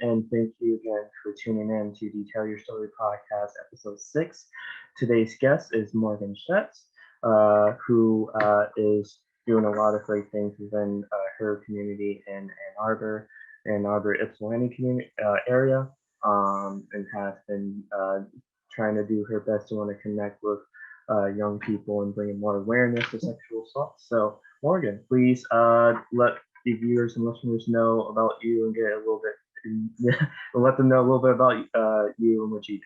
and thank you again for tuning in to the Tell Your Story podcast, episode 6. Today's guest is Morgan Shatz, who is doing a lot of great things within her community in Ann Arbor, Ypsilanti community area, and has been trying to do her best to want to connect with young people and bring more awareness to sexual assault. So, Morgan, please let the viewers and listeners know about you and get a little bit, and let them know a little bit about you and what you do.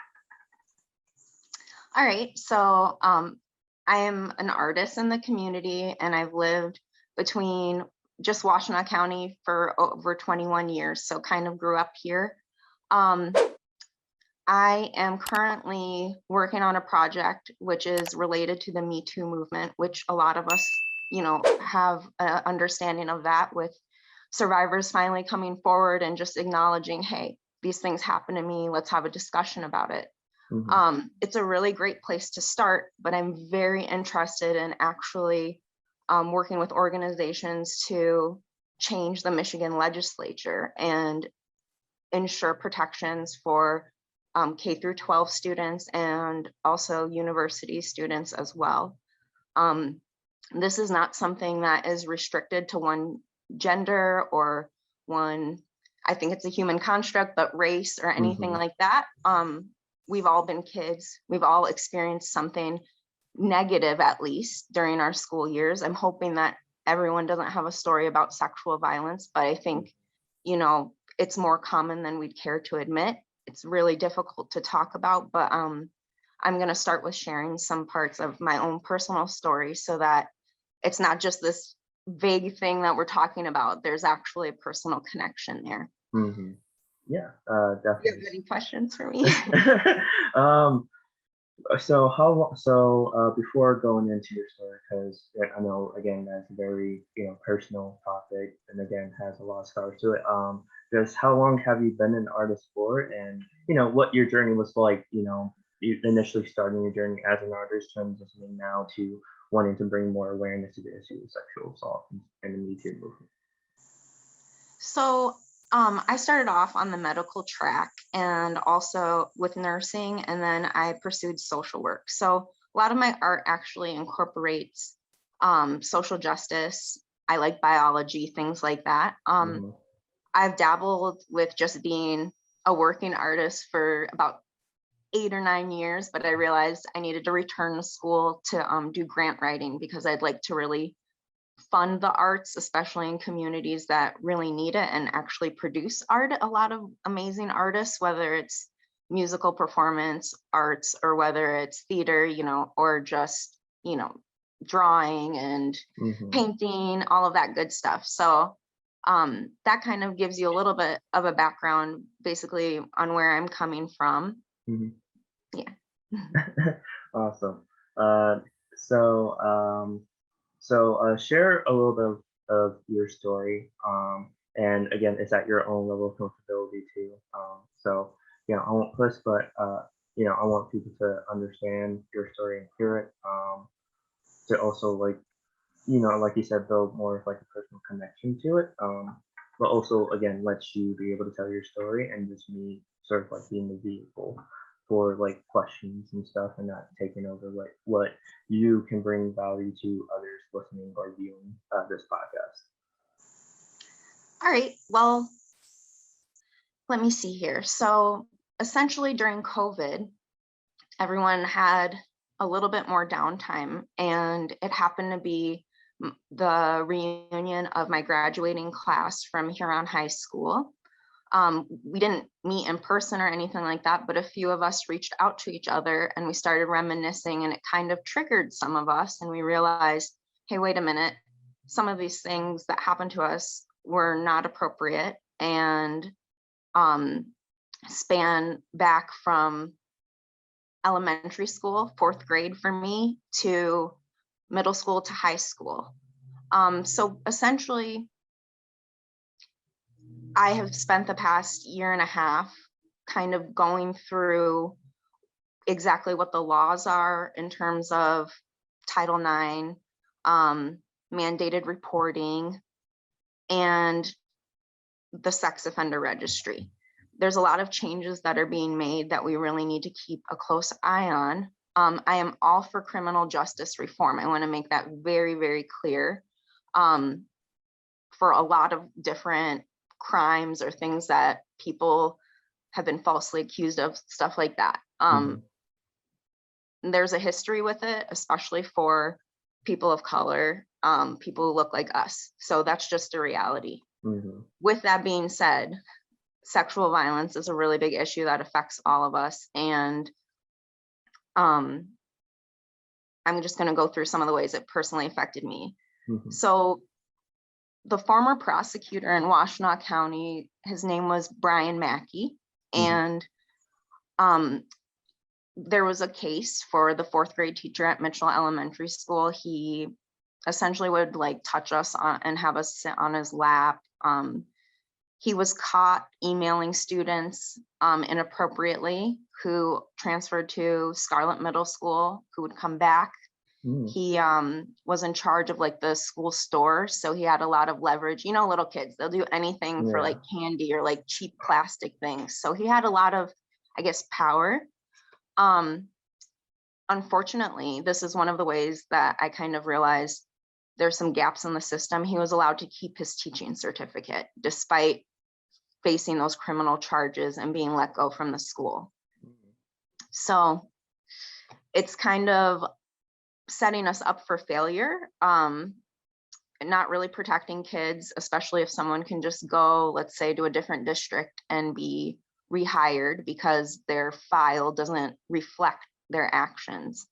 All right, so I am an artist in the community, and I've lived between just Washtenaw County for over 21 years, so kind of grew up here. I am currently working on a project which is related to the Me Too movement, which a lot of us, have an understanding of that, with survivors finally coming forward and just acknowledging, hey, these things happen to me, let's have a discussion about it. Mm-hmm. It's a really great place to start, but I'm very interested in actually working with organizations to change the Michigan legislature and ensure protections for K through 12 students and also university students as well. This is not something that is restricted to one gender or one, I think it's a human construct, but race or anything like that. We've all been kids. We've all experienced something negative, at least during our school years. I'm hoping that everyone doesn't have a story about sexual violence, but I think, it's more common than we'd care to admit. It's really difficult to talk about, but I'm going to start with sharing some parts of my own personal story so that it's not just this vague thing that we're talking about. There's actually a personal connection there. Mm-hmm. Yeah, definitely. Do you have any questions for me? So before going into your story, because I know again that's a very personal topic, and again has a lot of scars to it. Just how long have you been an artist for, and what your journey was like? You initially starting your journey as an artist, transitioning now to wanting to bring more awareness to the issue of sexual assault and the Me Too movement. So I started off on the medical track and also with nursing, and then I pursued social work. So a lot of my art actually incorporates social justice. I like biology, things like that. I've dabbled with just being a working artist for about 8 or 9 years, but I realized I needed to return to school to do grant writing because I'd like to really fund the arts, especially in communities that really need it and actually produce art. A lot of amazing artists, whether it's musical performance arts or whether it's theater, or just, drawing and painting, all of that good stuff. So that kind of gives you a little bit of a background basically on where I'm coming from. Yeah. Awesome. So share a little bit of your story. And again, it's at your own level of comfortability too. So I won't push, but I want people to understand your story and hear it. To also like you said, build more of like a personal connection to it. But also again, lets you be able to tell your story and just me sort of like being the vehicle for like questions and stuff, and not taking over like what you can bring value to others listening or viewing this podcast. All right, well, let me see here. So essentially during COVID, everyone had a little bit more downtime, and it happened to be the reunion of my graduating class from Huron High School. We didn't meet in person or anything like that, but a few of us reached out to each other and we started reminiscing, and it kind of triggered some of us, and we realized, hey, wait a minute, some of these things that happened to us were not appropriate and span back from elementary school, 4th grade for me, to middle school to high school. So essentially, I have spent the past year and a half kind of going through exactly what the laws are in terms of Title IX, mandated reporting, and the Sex Offender Registry. there's a lot of changes that are being made that we really need to keep a close eye on. I am all for criminal justice reform. I want to make that very, very clear. For a lot of different crimes or things that people have been falsely accused of, stuff like that. There's a history with it, especially for people of color, people who look like us. So that's just a reality. With that being said, sexual violence is a really big issue that affects all of us. And I'm just going to go through some of the ways it personally affected me. So the former prosecutor in Washtenaw County, his name was Brian Mackey. And there was a case for the 4th grade teacher at Mitchell Elementary School. He essentially would like touch us on and have us sit on his lap. He was caught emailing students inappropriately who transferred to Scarlett Middle School, who would come back. He was in charge of like the school store, so he had a lot of leverage. You know, little kids, they'll do anything for like candy or like cheap plastic things. So he had a lot of, I guess, power. Unfortunately, this is one of the ways that I kind of realized there's some gaps in the system. He was allowed to keep his teaching certificate despite facing those criminal charges and being let go from the school. So it's kind of setting us up for failure, not really protecting kids, especially if someone can just go, let's say, to a different district and be rehired because their file doesn't reflect their actions.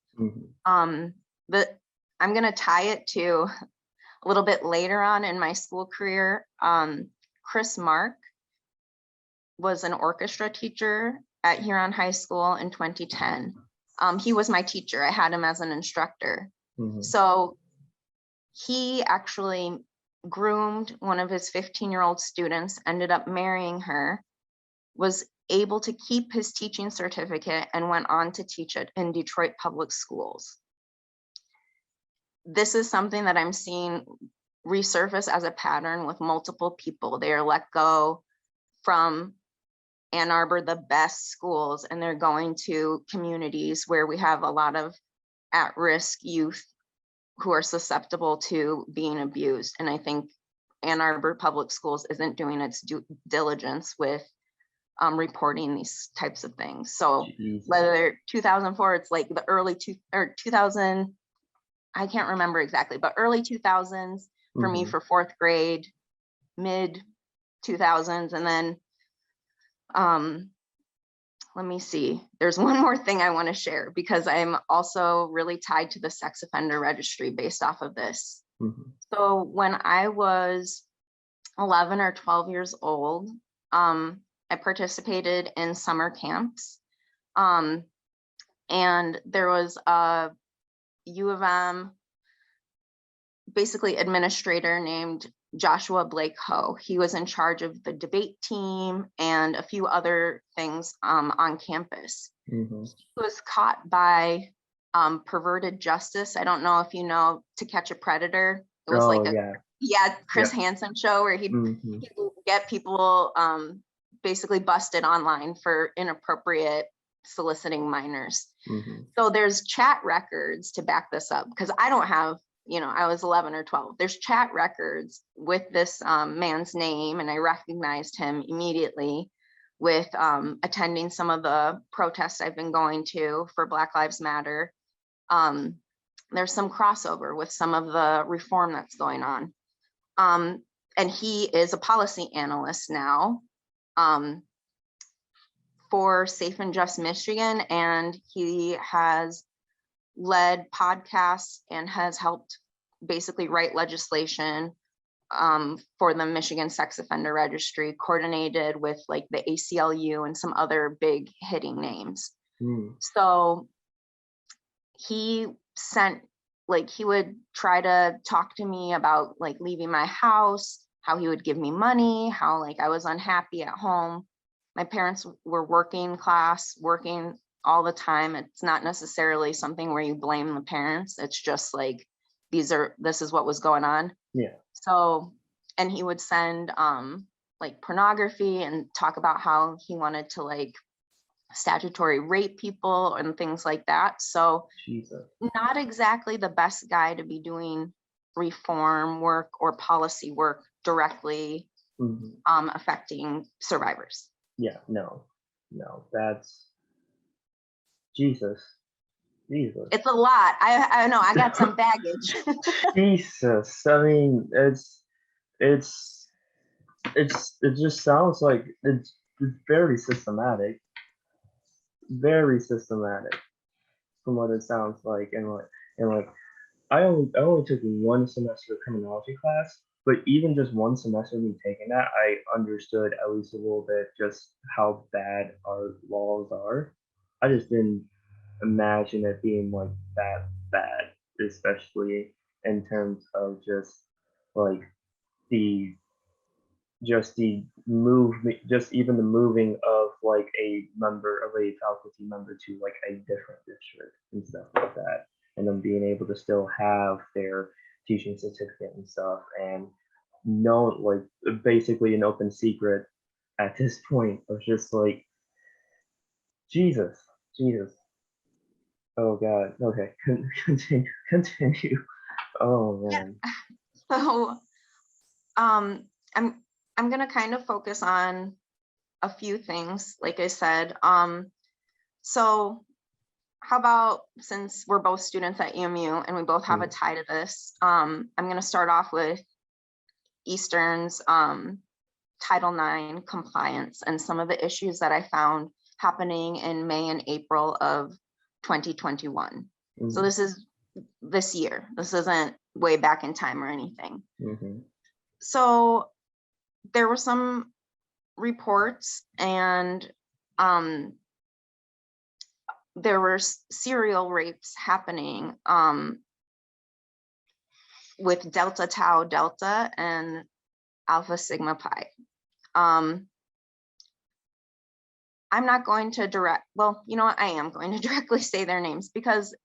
But I'm going to tie it to a little bit later on in my school career. Chris Mark was an orchestra teacher at Huron High School in 2010. He was my teacher. I had him as an instructor. So he actually groomed one of his 15-year-old students, ended up marrying her, was able to keep his teaching certificate, and went on to teach it in Detroit public schools. This is something that I'm seeing resurface as a pattern with multiple people. They are let go from Ann Arbor, the best schools, and they're going to communities where we have a lot of at-risk youth who are susceptible to being abused. And I think Ann Arbor Public Schools isn't doing its due diligence with reporting these types of things. So whether 2004, it's like the early 2000, I can't remember exactly, but early 2000s for me for 4th grade, mid 2000s, and then let me see. There's one more thing I want to share because I'm also really tied to the sex offender registry based off of this. So when I was 11 or 12 years old, I participated in summer camps. And there was a U of M, basically administrator named Joshua Blake Ho. He was in charge of the debate team and a few other things on campus. He was caught by Perverted Justice. I don't know if you know To Catch a Predator. It was like a Chris Hansen show where he'd get people basically busted online for inappropriate soliciting minors. So there's chat records to back this up because I don't have, you know, I was 11 or 12. There's chat records with this man's name, and I recognized him immediately with attending some of the protests I've been going to for Black Lives Matter. There's some crossover with some of the reform that's going on. And he is a policy analyst now for Safe and Just Michigan, and he has led podcasts and has helped basically write legislation for the Michigan Sex Offender Registry, coordinated with like the ACLU and some other big hitting names. So he he would try to talk to me about like leaving my house, how he would give me money, how like I was unhappy at home. My parents were working class, working all the time. It's not necessarily something where you blame the parents. It's just like, this is what was going on. So, and he would send like pornography and talk about how he wanted to like statutory rape people and things like that. So Jesus. not exactly the best guy to be doing reform work or policy work directly affecting survivors. Yeah, no, that's Jesus. Jesus. It's a lot. I know I got some baggage. Jesus. I mean, it's it just sounds like it's very systematic from what it sounds like, and like I only took one semester of criminology class, but even just one semester of me taking that, I understood at least a little bit just how bad our laws are. I just didn't imagine it being like that bad, especially in terms of just like the the movement, just even the moving of like a member of a faculty member to like a different district and stuff like that, and them being able to still have their teaching certificate and stuff, and no, like basically an open secret at this point of just like Jesus, Jesus. Oh God. Okay, continue. Oh Yeah. man. So I'm I'm gonna kind of focus on a few things, like I said. So how about, since we're both students at EMU and we both have a tie to this, I'm gonna start off with Eastern's Title IX compliance and some of the issues that I found happening in May and April of 2021. So this is this year. This isn't way back in time or anything. So there were some reports, and there were serial rapes happening with Delta Tau Delta and Alpha Sigma Pi. I'm not going to well, you know what, I am going to directly say their names because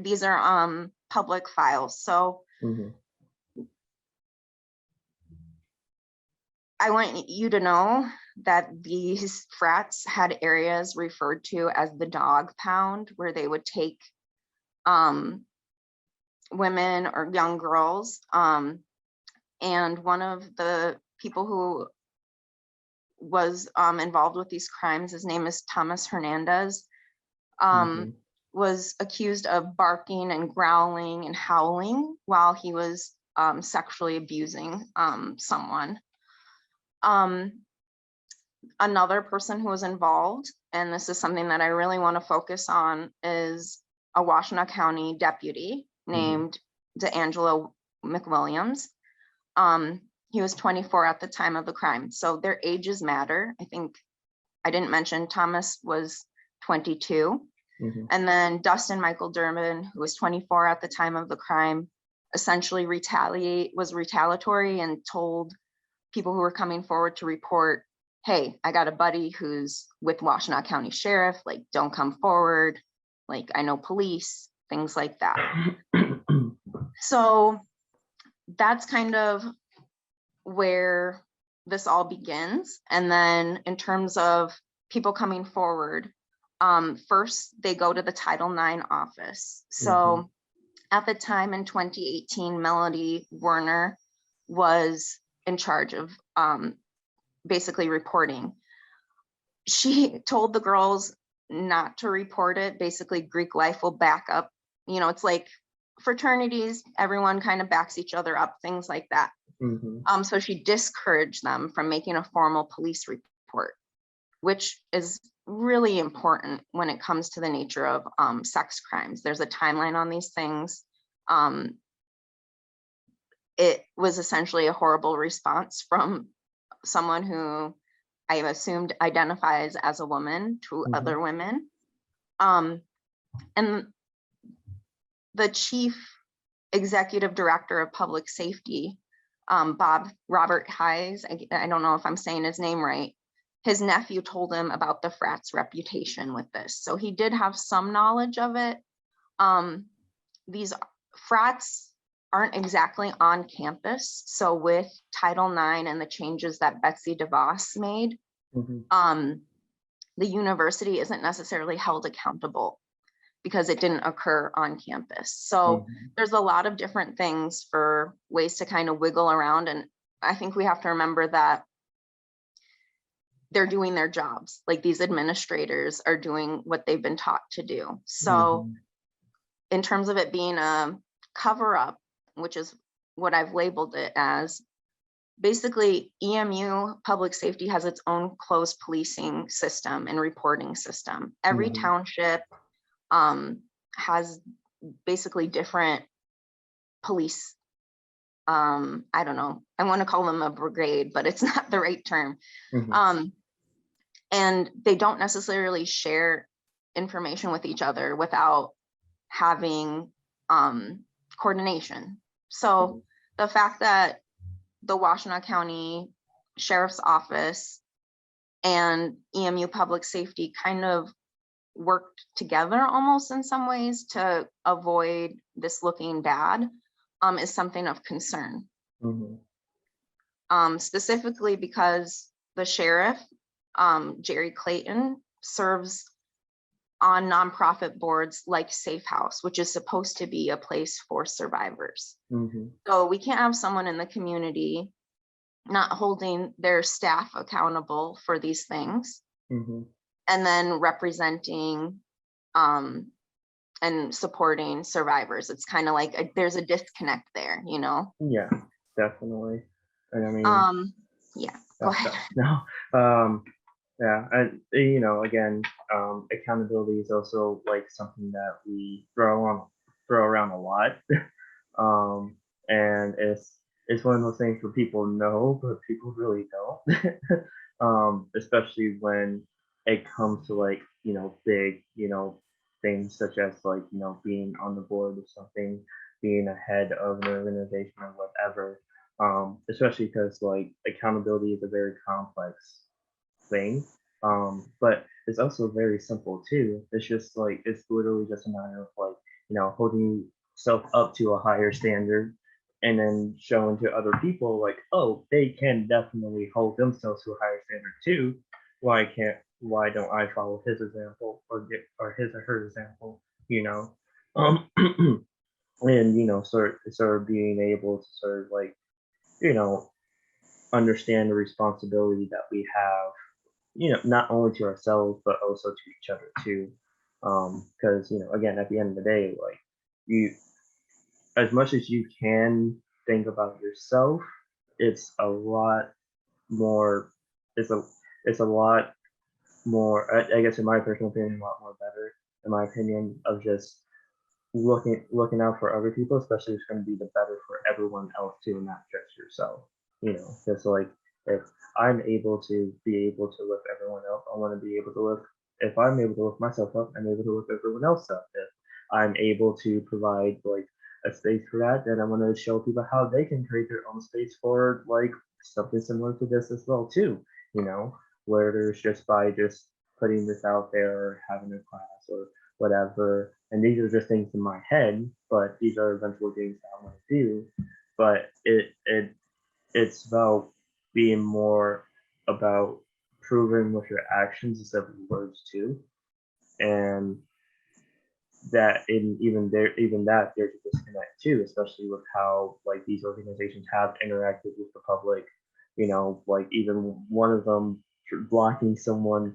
these are public files. So I want you to know that these frats had areas referred to as the dog pound, where they would take women or young girls. And one of the people who was involved with these crimes, his name is Thomas Hernandez, was accused of barking and growling and howling while he was sexually abusing someone. Another person who was involved, and this is something that I really want to focus on, is a Washtenaw County deputy named DeAngelo McWilliams. He was 24 at the time of the crime. So their ages matter. I think I didn't mention Thomas was 22. And then Dustin Michael Durbin, who was 24 at the time of the crime, essentially was retaliatory and told people who were coming forward to report, hey, I got a buddy who's with Washtenaw County Sheriff, like, don't come forward. Like, I know police, things like that. So that's kind of where this all begins. And then in terms of people coming forward, first they go to the Title IX office. So at the time in 2018, Melody Werner was in charge of basically reporting. She told the girls not to report it. Basically, Greek life will back up. You know, it's like fraternities, everyone kind of backs each other up, things like that. So she discouraged them from making a formal police report, which is really important when it comes to the nature of sex crimes. There's a timeline on these things. It was essentially a horrible response from someone who I assumed identifies as a woman to other women. And the chief executive director of public safety, Robert Hayes, I don't know if I'm saying his name right, his nephew told him about the frat's reputation with this. So he did have some knowledge of it. These frats aren't exactly on campus. So with Title IX and the changes that Betsy DeVos made, the university isn't necessarily held accountable because it didn't occur on campus. So there's a lot of different things for ways to kind of wiggle around. And I think we have to remember that they're doing their jobs. Like, these administrators are doing what they've been taught to do. So in terms of it being a cover up, which is what I've labeled it as, basically EMU public safety has its own closed policing system and reporting system. Every township has basically different police, I don't know, I want to call them a brigade, but it's not the right term. And they don't necessarily share information with each other without having coordination. So the fact that the Washtenaw County Sheriff's Office and EMU Public Safety kind of worked together almost in some ways to avoid this looking bad is something of concern. Specifically because the sheriff, Jerry Clayton, serves on nonprofit boards like Safe House, which is supposed to be a place for survivors. So we can't have someone in the community not holding their staff accountable for these things, and then representing and supporting survivors. It's kind of like there's a disconnect there, you know? Yeah, definitely. And I mean, yeah, go ahead. No, yeah, and you know, again, accountability is also like something that we throw around a lot, and it's one of those things where people know, but people really don't, especially when it comes to, like, you know, big, you know, things such as, like, you know, being on the board of something, being a head of an organization or whatever. Especially because, like, accountability is a very complex thing, but it's also very simple too. It's just like, it's literally just a matter of, like, you know, holding yourself up to a higher standard and then showing to other people, like, oh, they can definitely hold themselves to a higher standard too. Why don't I follow his example or his or her example, you know? And, you know, sort of being able to sort of, like, you know, understand the responsibility that we have, you know, not only to ourselves but also to each other too. Because, you know, again, at the end of the day, like, you, as much as you can think about yourself, it's a lot more. It's a it's a lot more. I guess, in my personal opinion, a lot more better, in my opinion, of just looking out for other people, especially if it's going to be the better for everyone else too, not just yourself. You know, because, like, if I'm able to lift everyone else, I want to be able to lift. If I'm able to lift myself up, I'm able to lift everyone else up. If I'm able to provide, like, a space for that, then I want to show people how they can create their own space for, like, something similar to this as well too. You know, where there's just by just putting this out there or having a class or whatever. And these are just things in my head, but these are eventually things that I want to do. But it's about being more about proving with your actions instead of words too. And that in even that there's a disconnect too, especially with how, like, these organizations have interacted with the public. You know, like, even one of them blocking someone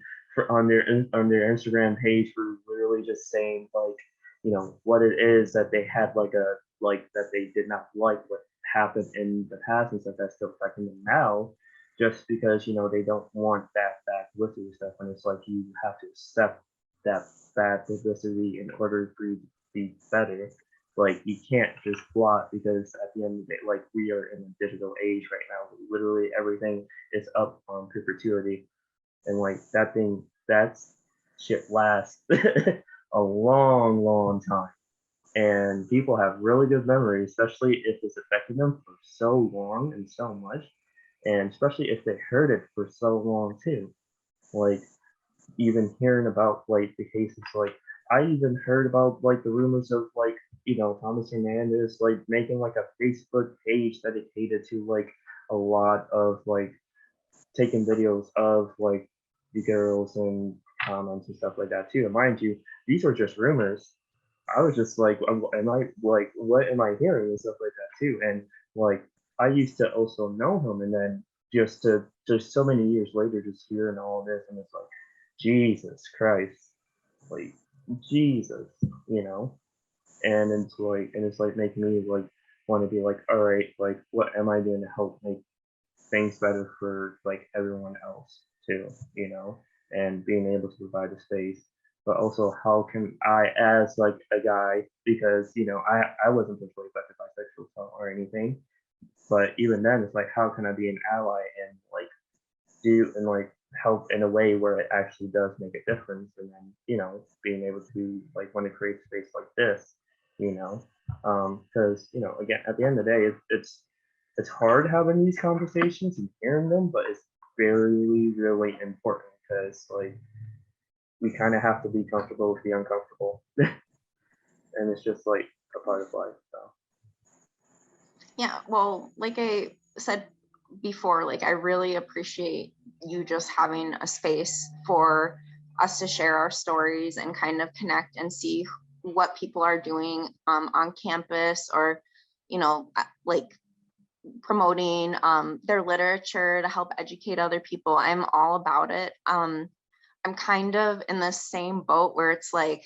on their Instagram page for literally just saying, like, you know, what it is that they had, like, that they did not like what happened in the past and stuff that's still affecting them now, just because, you know, they don't want that publicity stuff. And it's like, you have to accept that bad publicity in order for you to be better. Like, you can't just block, because at the end of the day, like, we are in a digital age right now. Literally everything is up on perpetuity, and, like, that shit lasts a long time. And people have really good memories, especially if it's affected them for so long and so much, and especially if they heard it for so long too. Like, even hearing about, like, the cases, like, I even heard about, like, the rumors of, like, Thomas Hernandez, like making like a Facebook page dedicated to like a lot of like taking videos of like the girls and comments and stuff like that too. And mind you, these were just rumors. I was just like, am I like, what am I hearing and stuff like that too? And like, I used to also know him, and then just so many years later, just hearing all this, and it's like, Jesus Christ, like Jesus, you know. And it's like making me like want to be like, all right, like, what am I doing to help make things better for like everyone else too, and being able to provide a space. But also, how can I, as like a guy, because I wasn't sexually affected by sexual assault or anything, but even then, it's like, how can I be an ally and like do and like help in a way where it actually does make a difference, and then being able to like want to create space like this, you know, because again, at the end of the day, it's hard having these conversations and hearing them, but it's very really important because like we kind of have to be comfortable with the uncomfortable, and it's just like a part of life. So Yeah, well, like I said before, like I really appreciate you just having a space for us to share our stories and kind of connect and see what people are doing on campus, or like promoting their literature to help educate other people. I'm all about it. I'm kind of in the same boat where it's like,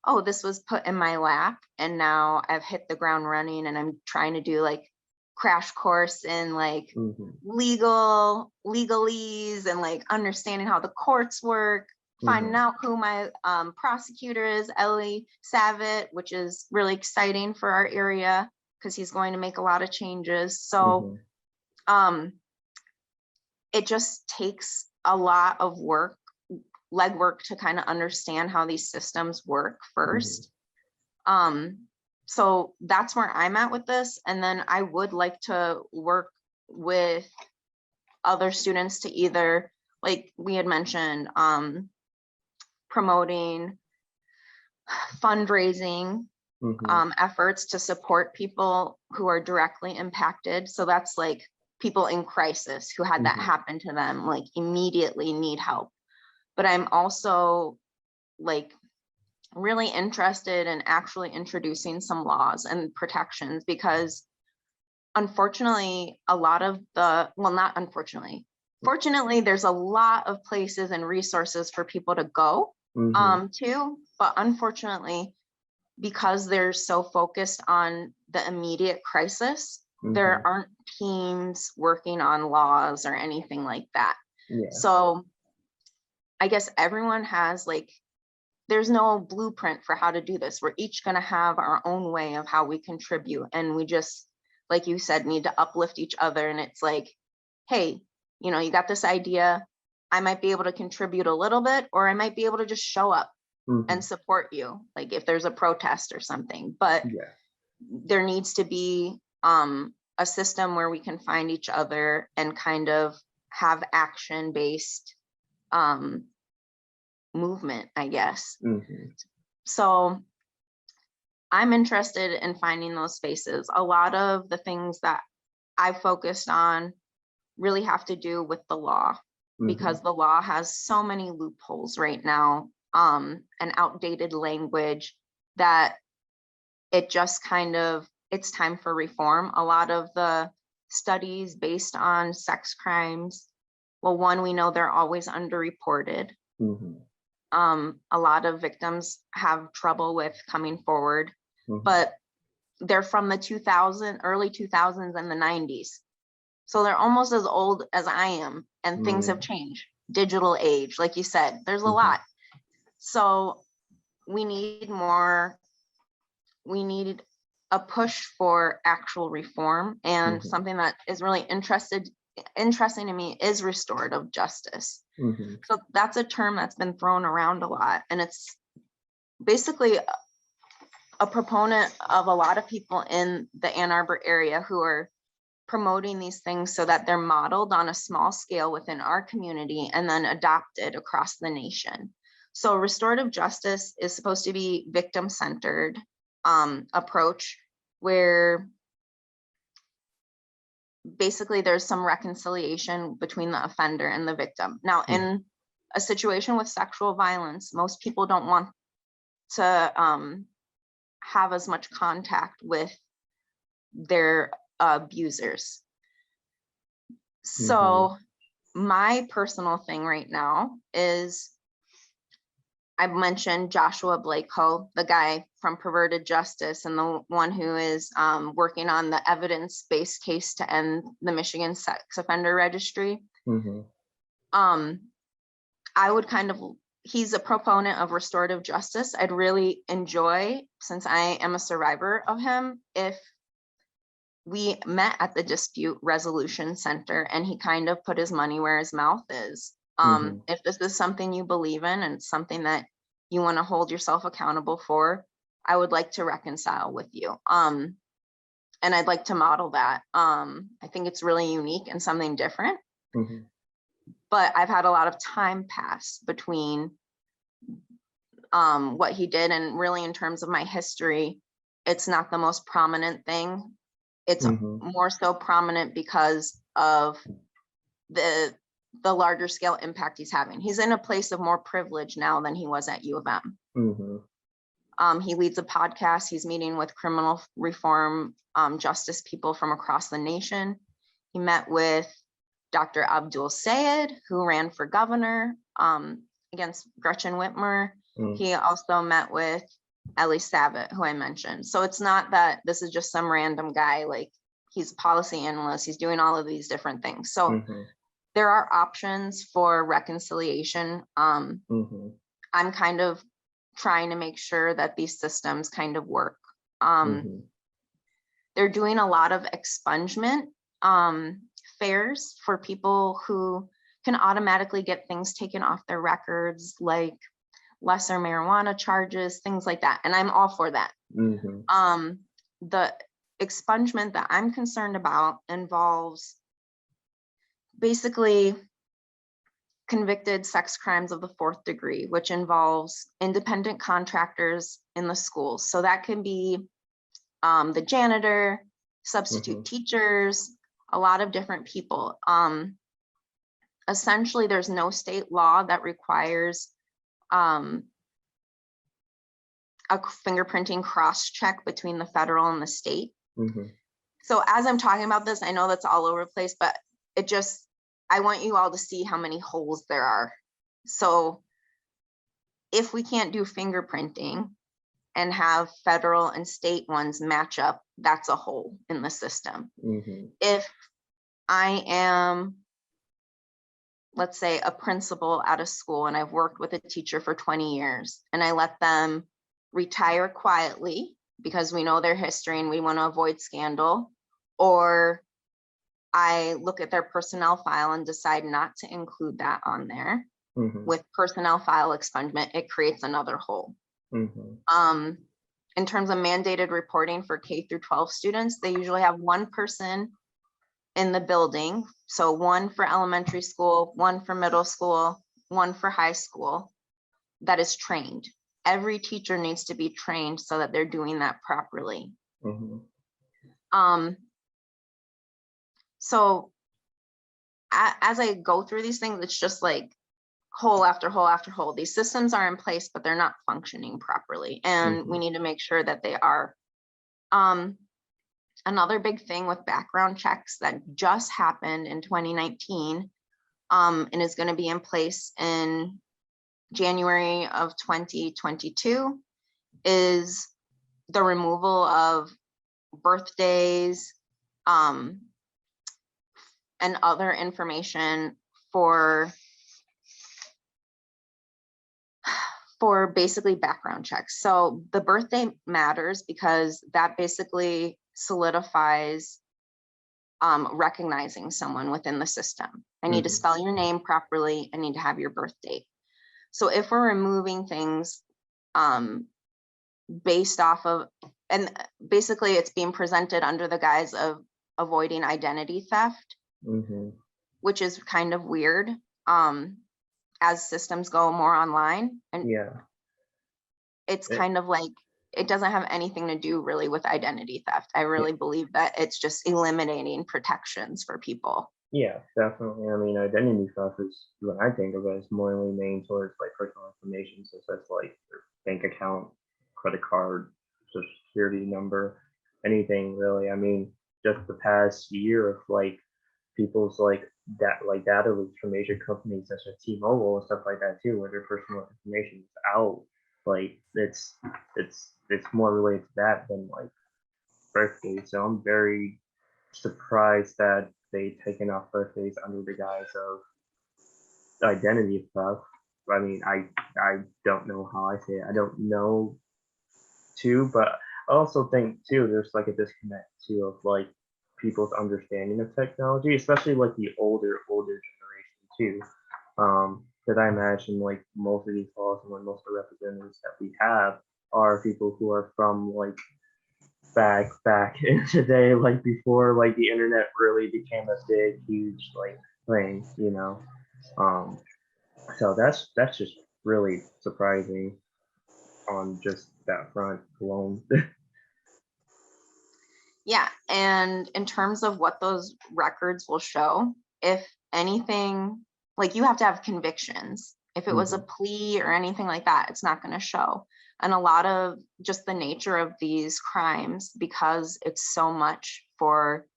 oh, this was put in my lap and now I've hit the ground running, and I'm trying to do like crash course in like hmm legalese and like understanding how the courts work, finding hmm out who my prosecutor is, Ellie Savitt, which is really exciting for our area because he's going to make a lot of changes. So hmm um, it just takes a lot of work, legwork, to kind of understand how these systems work hmm first. So that's where I'm at with this. And then I would like to work with other students to either, like we had mentioned, promoting fundraising hmm efforts to support people who are directly impacted. So that's like people in crisis who had that hmm happen to them, like immediately need help. But I'm also like really interested in actually introducing some laws and protections, because unfortunately, a lot of the, well, not unfortunately, fortunately, there's a lot of places and resources for people to go hmm to, but unfortunately, because they're so focused on the immediate crisis, hmm there aren't teams working on laws or anything like that. yeah. So I guess everyone has like, there's no blueprint for how to do this. We're each going to have our own way of how we contribute. And we just, like you said, need to uplift each other. And it's like, hey, you got this idea. I might be able to contribute a little bit, or I might be able to just show up hmm and support you, like if there's a protest or something. But yeah. there needs to be a system where we can find each other and kind of have action-based movement, I guess. hmm So I'm interested in finding those spaces. A lot of the things that I've focused on really have to do with the law, hmm because the law has so many loopholes right now, and outdated language, that it just kind of, it's time for reform. A lot of the studies based on sex crimes, well, one, we know they're always underreported. hmm A lot of victims have trouble with coming forward, hmm but they're from the early 2000s and the 90s. So they're almost as old as I am, and things have mm changed. Digital age, like you said, there's a Mhm, lot. So we need more, we need a push for actual reform. And mhm, something that is really interesting to me is restorative justice. mhm, So that's a term that's been thrown around a lot. And it's basically a proponent of a lot of people in the Ann Arbor area who are promoting these things so that they're modeled on a small scale within our community and then adopted across the nation. So restorative justice is supposed to be victim centered. approach where basically there's some reconciliation between the offender and the victim. Now, in a situation with sexual violence, most people don't want to have as much contact with their abusers. So my personal thing right now is, I mentioned Joshua Blakehoe, the guy from Perverted Justice and the one who is working on the evidence-based case to end the Michigan Sex Offender Registry. I would he's a proponent of restorative justice. I'd really enjoy, since I am a survivor of him, if we met at the Dispute Resolution Center and he kind of put his money where his mouth is. If this is something you believe in and it's something that you want to hold yourself accountable for, I would like to reconcile with you. And I'd like to model that. I think it's really unique and something different. But I've had a lot of time pass between what he did, and really in terms of my history, it's not the most prominent thing. It's more so prominent because of the larger scale impact he's having. He's in a place of more privilege now than he was at U of M. He leads a podcast. He's meeting with criminal reform justice people from across the nation. He met with Dr. Abdul Sayed, who ran for governor against Gretchen Whitmer. He also met with Ellie Savitt, who I mentioned. So it's not that this is just some random guy, like he's a policy analyst, he's doing all of these different things. So there are options for reconciliation. I'm kind of trying to make sure that these systems kind of work. They're doing a lot of expungement fairs for people who can automatically get things taken off their records, like lesser marijuana charges, things like that. And I'm all for that. The expungement that I'm concerned about involves basically convicted sex crimes of the 4th degree, which involves independent contractors in the schools. So that can be the janitor, substitute teachers, a lot of different people. Essentially, there's no state law that requires a fingerprinting cross check between the federal and the state. So as I'm talking about this, I know that's all over the place, but I want you all to see how many holes there are. So if we can't do fingerprinting and have federal and state ones match up, that's a hole in the system. If I am, let's say, a principal at a school and I've worked with a teacher for 20 years and I let them retire quietly because we know their history and we want to avoid scandal, or I look at their personnel file and decide not to include that on there with personnel file expungement, it creates another hole. In terms of mandated reporting for K through 12 students, they usually have one person in the building. So one for elementary school, one for middle school, one for high school that is trained. Every teacher needs to be trained so that they're doing that properly. So as I go through these things, it's just like hole after hole after hole. These systems are in place, but they're not functioning properly. And we need to make sure that they are. Another big thing with background checks that just happened in 2019 and is going to be in place in January of 2022 is the removal of birthdays and other information for basically background checks. So the birthday matters because that basically solidifies recognizing someone within the system. I need to spell your name properly. I need to have your birth date. So if we're removing things based off of, and basically it's being presented under the guise of avoiding identity theft, which is kind of weird as systems go more online. And it's kind of like it doesn't have anything to do really with identity theft. I really believe that it's just eliminating protections for people. Yeah, definitely. I mean, identity theft is, when I think of it, is more leaning towards like personal information, so that's like your bank account, credit card, social security number, anything really. I mean, just the past year of like people's like that like data leaks from major companies such as T-Mobile and stuff like that too, where their personal information is out. Like it's more related to that than like birthdays. So I'm very surprised that they taken off birthdays under the guise of identity theft. I mean, I don't know how I say it. I don't know too, but I also think too there's like a disconnect too of like people's understanding of technology, especially like the older generation too. That I imagine like most of these laws and like most of the representatives that we have are people who are from like back in the day, like before like the internet really became a big, huge like thing, you know. Um, so that's just really surprising on just that front alone. Yeah, and in terms of what those records will show, if anything, like you have to have convictions. If it was a Mhm. plea or anything like that, it's not going to show. And a lot of just the nature of these crimes, because it's so much for,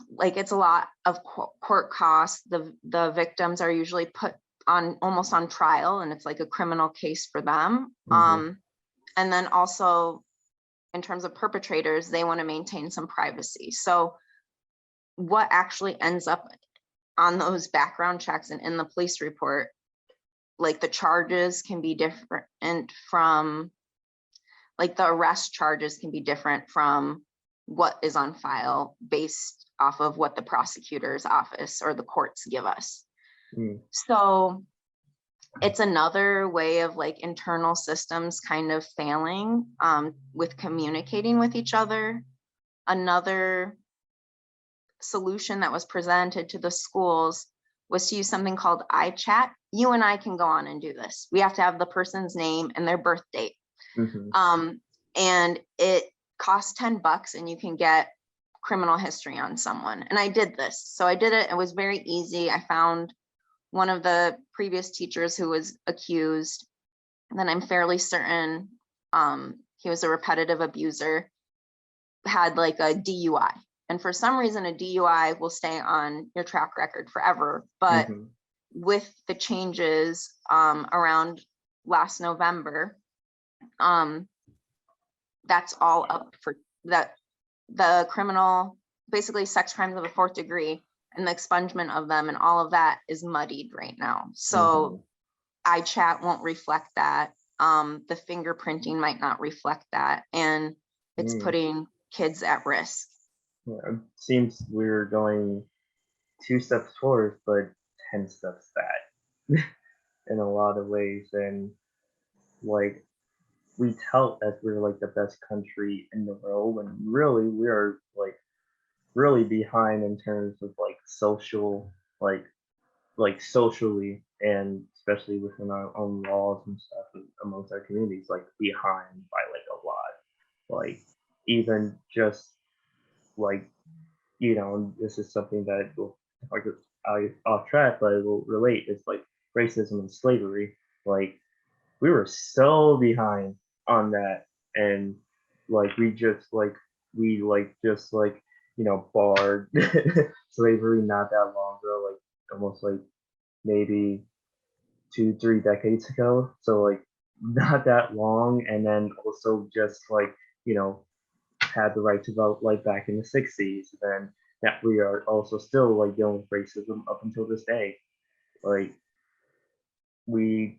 like, it's a lot of court costs. The victims are usually put on almost on trial, and it's like a criminal case for them. Mhm. And then also in terms of perpetrators, they want to maintain some privacy. So what actually ends up on those background checks and in the police report, like the charges can be different from, like the arrest charges can be different from what is on file based off of what the prosecutor's office or the courts give us. Mm. So it's another way of like internal systems kind of failing with communicating with each other. Another solution that was presented to the schools was to use something called iChat. You and I can go on and do this. We have to have the person's name and their birth date. Mhm. And it costs $10 and you can get criminal history on someone. And I did this. So I did it. It was very easy. I found one of the previous teachers who was accused. And then I'm fairly certain he was a repetitive abuser, had like a DUI. And for some reason, a DUI will stay on your track record forever. But Mhm. with the changes around last November, that's all up for that. The criminal, basically sex crimes of the fourth degree and the expungement of them and all of that is muddied right now. So Mhm. iChat won't reflect that. The fingerprinting might not reflect that. And it's Mm. putting kids at risk. Yeah, it seems we're going 2 steps forward, but 10 steps back in a lot of ways, and like we tout that we're like the best country in the world when really we are like really behind in terms of like social like socially and especially within our own laws and stuff amongst our communities like behind by like a lot like even just like this is something that will like I off track but it will relate is like racism and slavery like we were so behind on that and like we like just like barred slavery not that long ago like almost like maybe 2 3 decades ago so like not that long and then also just like you know had the right to vote like back in the 60s then that we are also still like dealing with racism up until this day like we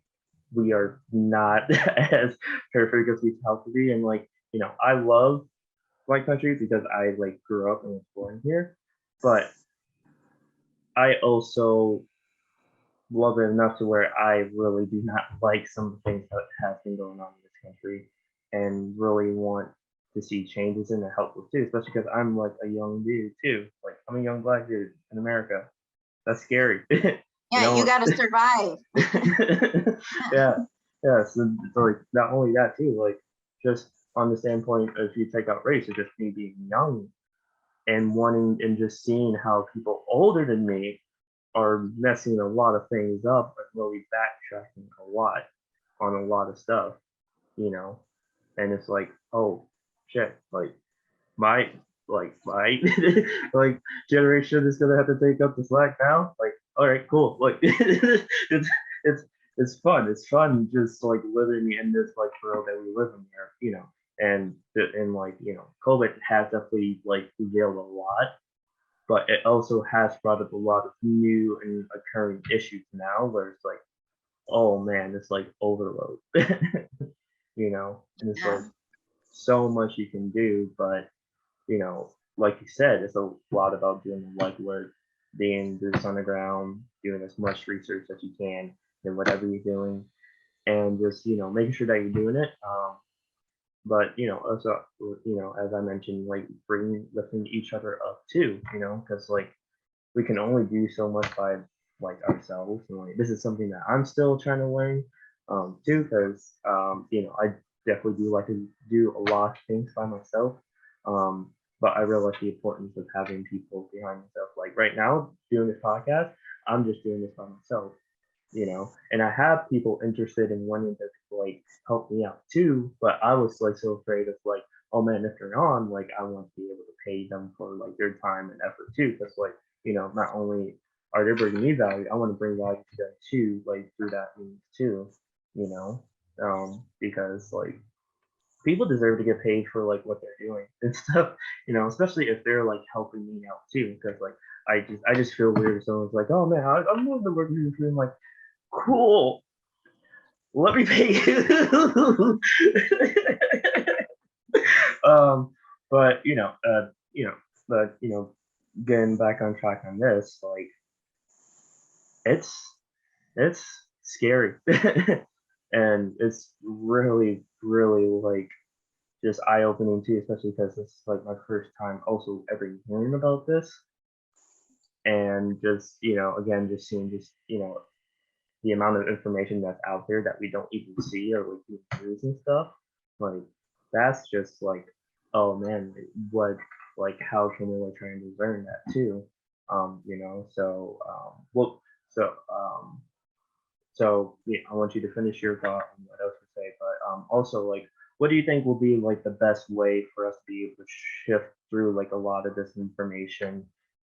we are not as perfect as we have to be. And like, I love my country because I like grew up and was born here, but I also love it enough to where I really do not like some of the things that have been going on in this country and really want to see changes in it helpful too, especially because I'm like a young dude too. Like I'm a young black dude in America. That's scary. Yeah, you got to survive. Yeah. Yeah, so like not only that too, like just on the standpoint, if you take out race, it's just me being young and wanting and just seeing how people older than me are messing a lot of things up and really backtracking a lot on a lot of stuff, you know. And it's like, oh shit, like my my like generation is gonna have to take up the slack now. Like, all right, cool. Like it's it's fun. It's fun just like living in this like world that we live in here, you know. And like, you know, COVID has definitely like revealed a lot, but it also has brought up a lot of new and occurring issues now where it's like, oh man, it's like overload. You know, and it's like Yeah. so much you can do, but you know, like you said, it's a lot about doing the legwork, being boots on the ground, doing as much research as you can in whatever you're doing, and just, you know, making sure that you're doing it. But you know, also, you know, as I mentioned, like bringing lifting each other up too, you know, because like we can only do so much by like ourselves, and like this is something that I'm still trying to learn too, because you know, I definitely do like to do a lot of things by myself, but I realize the importance of having people behind myself. Like right now doing this podcast, I'm just doing this by myself, you know, and I have people interested in wanting to like help me out too, but I was like so afraid of like, oh man, if they're on, like I want to be able to pay them for like their time and effort too, because like, you know, not only are they bringing me value, I want to bring value to them too, like through that means too, you know, because like people deserve to get paid for like what they're doing and stuff, you know, especially if they're like helping me out too, because like I just feel weird if someone's like, oh man, I'm willing to work with you, and like, cool, let me pay you. um, but but getting back on track on this, like it's it's scary, and it's really, really like just eye opening too, especially because this is like my first time also ever hearing about this, and just again just seeing just the amount of information that's out there that we don't even see or like the news and stuff, like that's just like, oh man, what, like how can we like trying to learn that too? So yeah, I want you to finish your thought on what else to say, but also like, what do you think will be like the best way for us to be able to shift through like a lot of this information,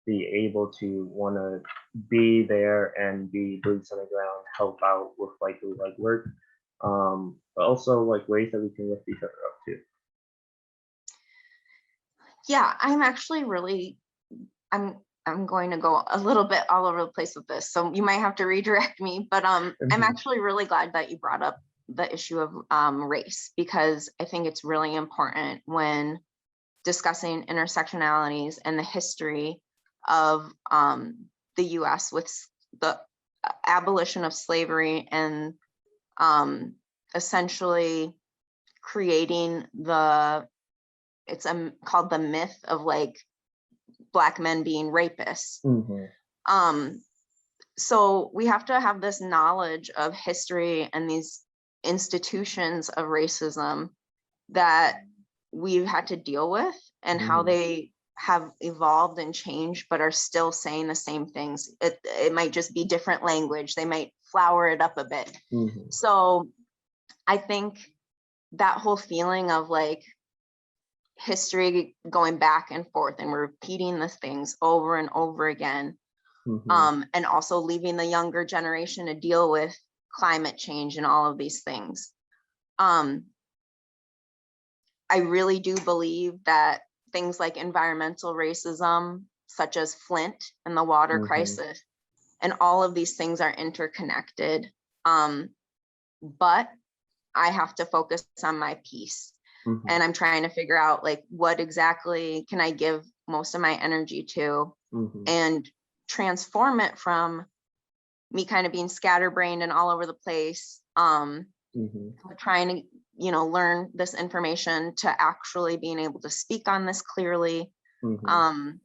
be able to want to be there and be boots on the ground, help out with like the legwork, but also like ways that we can lift each other up too. Yeah, I'm actually really I'm I'm going to go a little bit all over the place with this, so you might have to redirect me. But I'm Mhm, actually really glad that you brought up the issue of race, because I think it's really important when discussing intersectionalities and the history of the U.S. with the abolition of slavery and essentially creating called the myth of like Black men being rapists. mhm, Um, so we have to have this knowledge of history and these institutions of racism that we've had to deal with, and how mhm, they have evolved and changed, but are still saying the same things. It might just be different language. They might flower it up a bit. mhm, So I think that whole feeling of like history going back and forth and we're repeating the things over and over again, mhm, and also leaving the younger generation to deal with climate change and all of these things. Um, I really do believe that things like environmental racism, such as Flint and the water mhm, crisis, and all of these things are interconnected. Um, but I have to focus on my piece. mhm, And I'm trying to figure out like what exactly can I give most of my energy to, mhm, and transform it from me kind of being scatterbrained and all over the place, mhm, trying to learn this information, to actually being able to speak on this clearly. mhm, um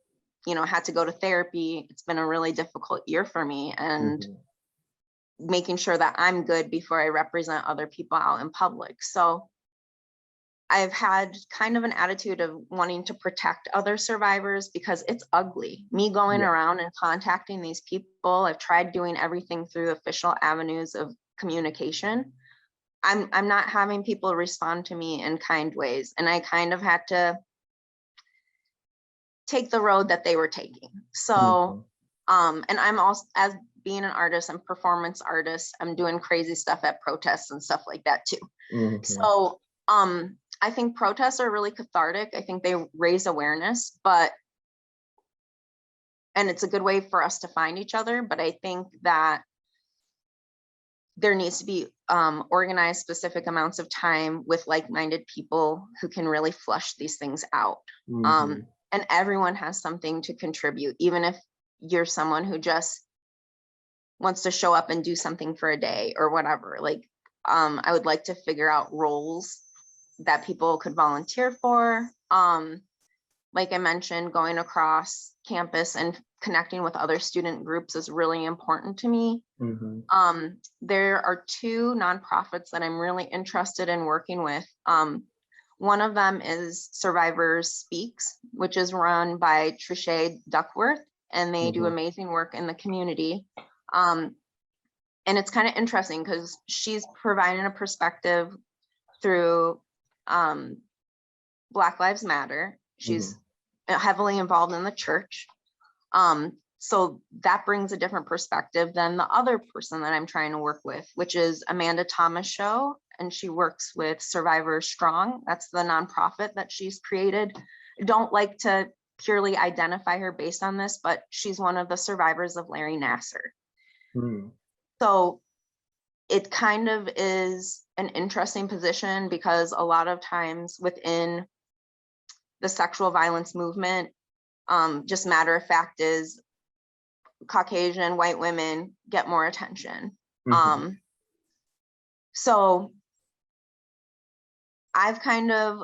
had to go to therapy. It's been a really difficult year for me, and mhm, making sure that I'm good before I represent other people out in public. So I've had kind of an attitude of wanting to protect other survivors because it's ugly. Me going Yeah. around and contacting these people, I've tried doing everything through official avenues of communication. I'm not having people respond to me in kind ways. And I kind of had to take the road that they were taking. So, and I'm also, as being an artist and performance artist, I'm doing crazy stuff at protests and stuff like that too. So, I think protests are really cathartic. I think they raise awareness, and it's a good way for us to find each other. But I think that there needs to be organized specific amounts of time with like-minded people who can really flush these things out. And everyone has something to contribute, even if you're someone who just wants to show up and do something for a day or whatever. Like, I would like to figure out roles that people could volunteer for. Like I mentioned, going across campus and connecting with other student groups is really important to me. There are two nonprofits that I'm really interested in working with. One of them is Survivors Speaks, which is run by Trisha Duckworth, and they do amazing work in the community. And it's kind of interesting because she's providing a perspective through Black Lives Matter. She's heavily involved in the church. So that brings a different perspective than the other person that I'm trying to work with, which is Amanda Thomas Show. And she works with Survivors Strong. That's the nonprofit that she's created. I don't like to purely identify her based on this, but she's one of the survivors of Larry Nassar. So it kind of is an interesting position because a lot of times within the sexual violence movement, just matter of fact is Caucasian white women get more attention. So I've kind of,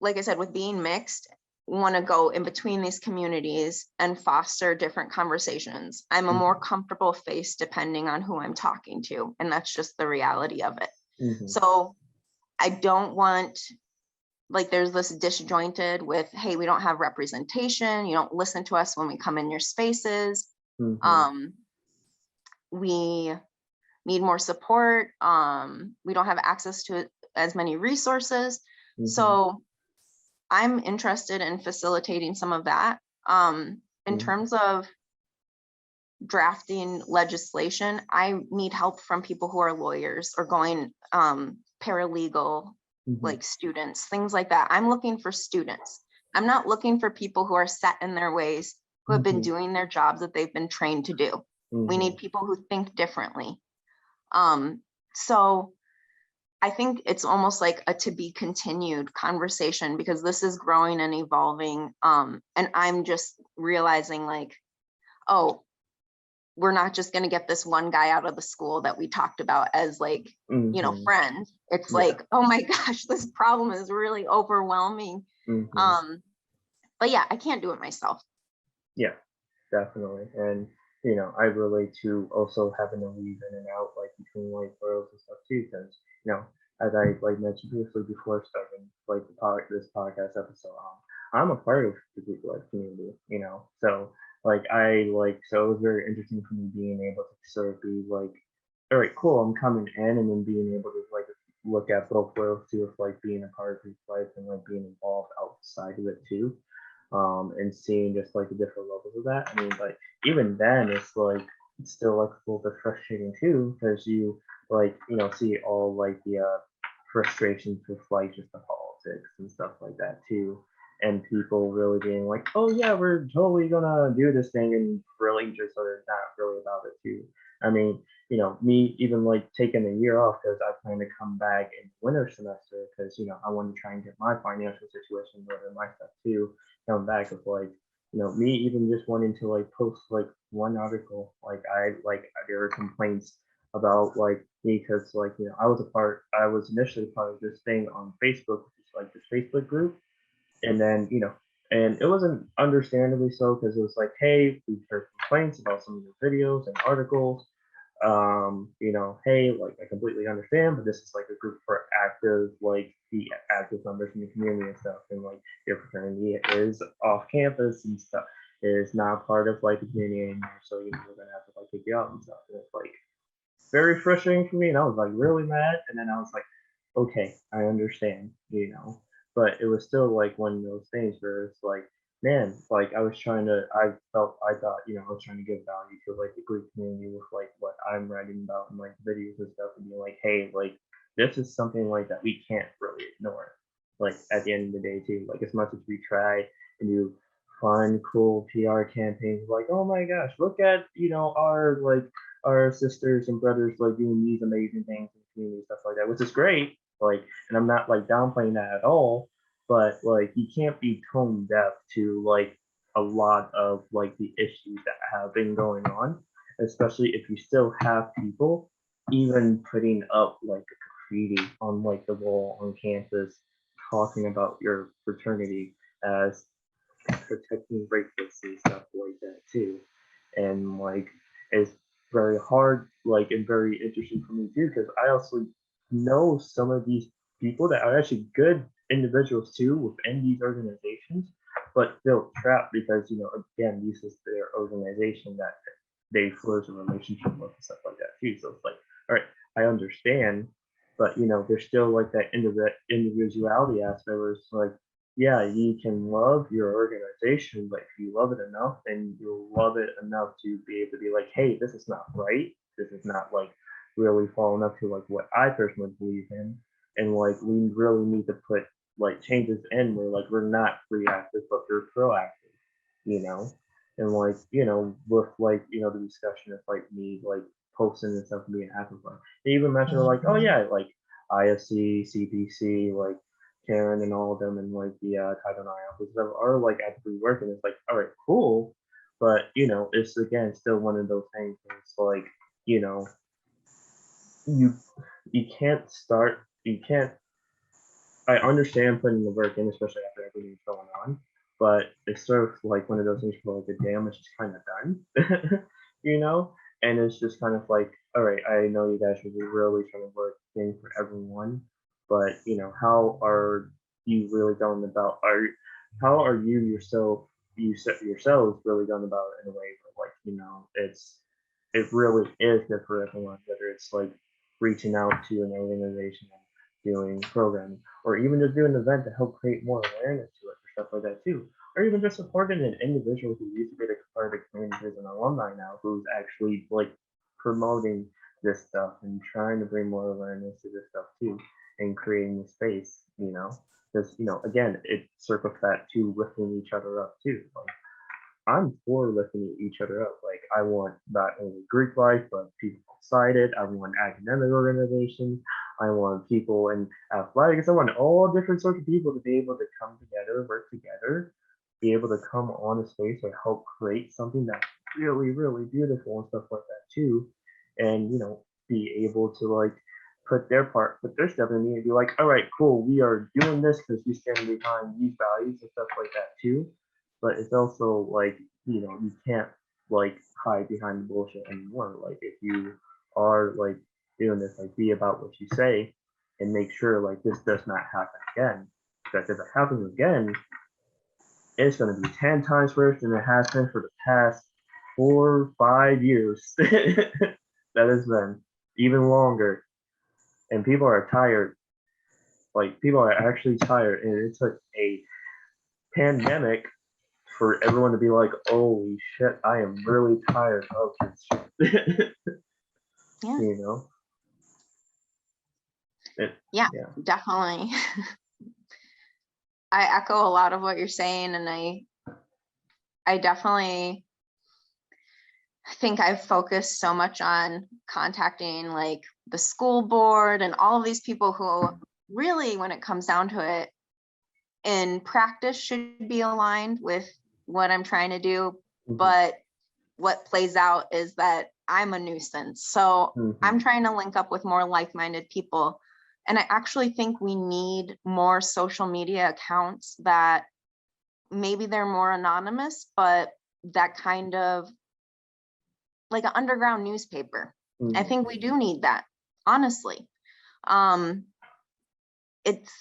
like I said, with being mixed, want to go in between these communities and foster different conversations. I'm a more comfortable face depending on who I'm talking to, and that's just the reality of it. So I don't want, like, there's this disjointed with, hey, we don't have representation, you don't listen to us when we come in your spaces. We need more support. We don't have access to as many resources. So I'm interested in facilitating some of that. In terms of drafting legislation, I need help from people who are lawyers or going paralegal, like students, things like that. I'm looking for students. I'm not looking for people who are set in their ways, who have been doing their jobs that they've been trained to do. We need people who think differently. So I think it's almost like a to be continued conversation because this is growing and evolving. And I'm just realizing, like, oh, we're not just going to get this one guy out of the school that we talked about as, like, you know, friends. It's like, oh my gosh, this problem is really overwhelming. But yeah, I can't do it myself. Yeah, definitely. And, you know, I relate to also having to weave in and out, like, between white girls and stuff too, because, you know, as I like mentioned briefly before starting like this podcast episode, I'm a part of the Greek life community, you know, so like so it was very interesting for me being able to sort of be like, all right, cool, I'm coming in, and then being able to like look at both worlds too, of like being a part of Greek life and like being involved outside of it too, and seeing just like the different levels of that. I mean, like even then, it's like it's still like a little bit frustrating too, because you like, you know, see all like the frustrations with like just the politics and stuff like that too, and people really being like, oh yeah, we're totally gonna do this thing, and really just sort of not really about it too. I mean, you know, me even like taking a year off because I plan to come back in winter semester because, you know, I want to try and get my financial situation better, my stuff too, come back with like, you know, me even just wanting to like post like one article, like there were complaints about like me because like, you know, I was initially part of this thing on Facebook, which is like this Facebook group, and then, you know, and it wasn't understandably so because it was like, hey, we've heard complaints about some of your videos and articles, you know, hey, like I completely understand, but this is like a group for active, like the active members in the community and stuff, and like your fraternity is off campus and stuff. It is not part of like the community anymore, so you know we're gonna have to like kick you out and stuff. And it's like very frustrating for me, and I was like really mad, and then I was like, okay, I understand, you know, but it was still like one of those things where it's like, man, like I thought, you know, I was trying to give value to like the Greek community with like what I'm writing about and like videos and stuff, and be like, hey, like this is something like that we can't really ignore. Like at the end of the day, too, like as much as we try and do fun, cool PR campaigns, like, oh my gosh, look at, you know, our sisters and brothers like doing these amazing things in the community, stuff like that, which is great. Like, and I'm not like downplaying that at all, but like you can't be tone deaf to like a lot of like the issues that have been going on, especially if you still have people even putting up like a graffiti on like the wall on campus talking about your fraternity as protecting rapists and stuff like that too. And like it's very hard, like and very interesting for me too, because I also know some of these people that are actually good individuals too within these organizations, but feel trapped because you know again this is their organization that they forge a relationship with and stuff like that too. So it's like, all right, I understand, but you know, there's still like that individuality aspect where it's like, yeah, you can love your organization, but if you love it enough, then you'll love it enough to be able to be like, hey, this is not right. This is not like really falling up to like what I personally believe in. And like we really need to put like changes in where like we're not reactive, but we're proactive, you know? And like, you know, with like, you know, the discussion of like me like posting and stuff being amplified. They even mentioned like, oh Mhm. yeah, like ISC, CPC, like Karen and all of them and like the Title IX office stuff are like actively working. It's like, all right, cool. But you know, it's again still one of those things where it's like, you know, you you can't start you can't I understand putting the work in, especially after everything's going on, but it's sort of like one of those things where like the damage is kind of done, you know? And it's just kind of like, all right, I know you guys are really trying to work things for everyone, but you know, how are you really going about how are you yourself you set yourselves really going about it in a way where like, you know, it really is good for everyone, whether it's like reaching out to an organization and doing programming or even just doing an event to help create more awareness to it or stuff like that too. Or even just supporting an individual who used to be a part of the community as an alumni now who's actually like promoting this stuff and trying to bring more awareness to this stuff too and creating the space, you know. Because, you know, again, it circles back to lifting each other up too. Like I'm for lifting each other up. Like I want not only Greek life, but people outside it. I want academic organizations. I want people in athletics. I want all different sorts of people to be able to come together, work together, be able to come on a space or help create something that's really, really beautiful and stuff like that too. And you know, be able to like put their step in and be like, all right, cool, we are doing this because we stand behind these values and stuff like that too, but it's also like, you know, you can't like hide behind the bullshit anymore. Like if you are like doing this, like be about what you say and make sure like this does not happen again. Because if it happens again, it's gonna be 10 times worse than it has been for the past 4 5 years. That has been even longer. And people are tired. Like people are actually tired. And it took a pandemic for everyone to be like, "Holy shit, I am really tired of this shit." Yeah, You know? It, yeah, yeah. definitely. I echo a lot of what you're saying, and I definitely think I've focused so much on contacting like the school board and all of these people who really, when it comes down to it, in practice should be aligned with what I'm trying to do. Mm-hmm. But what plays out is that I'm a nuisance. So Mm-hmm. I'm trying to link up with more like-minded people. And I actually think we need more social media accounts that maybe they're more anonymous, but that kind of like an underground newspaper. I Mhm. think we do need that, honestly. Um, it's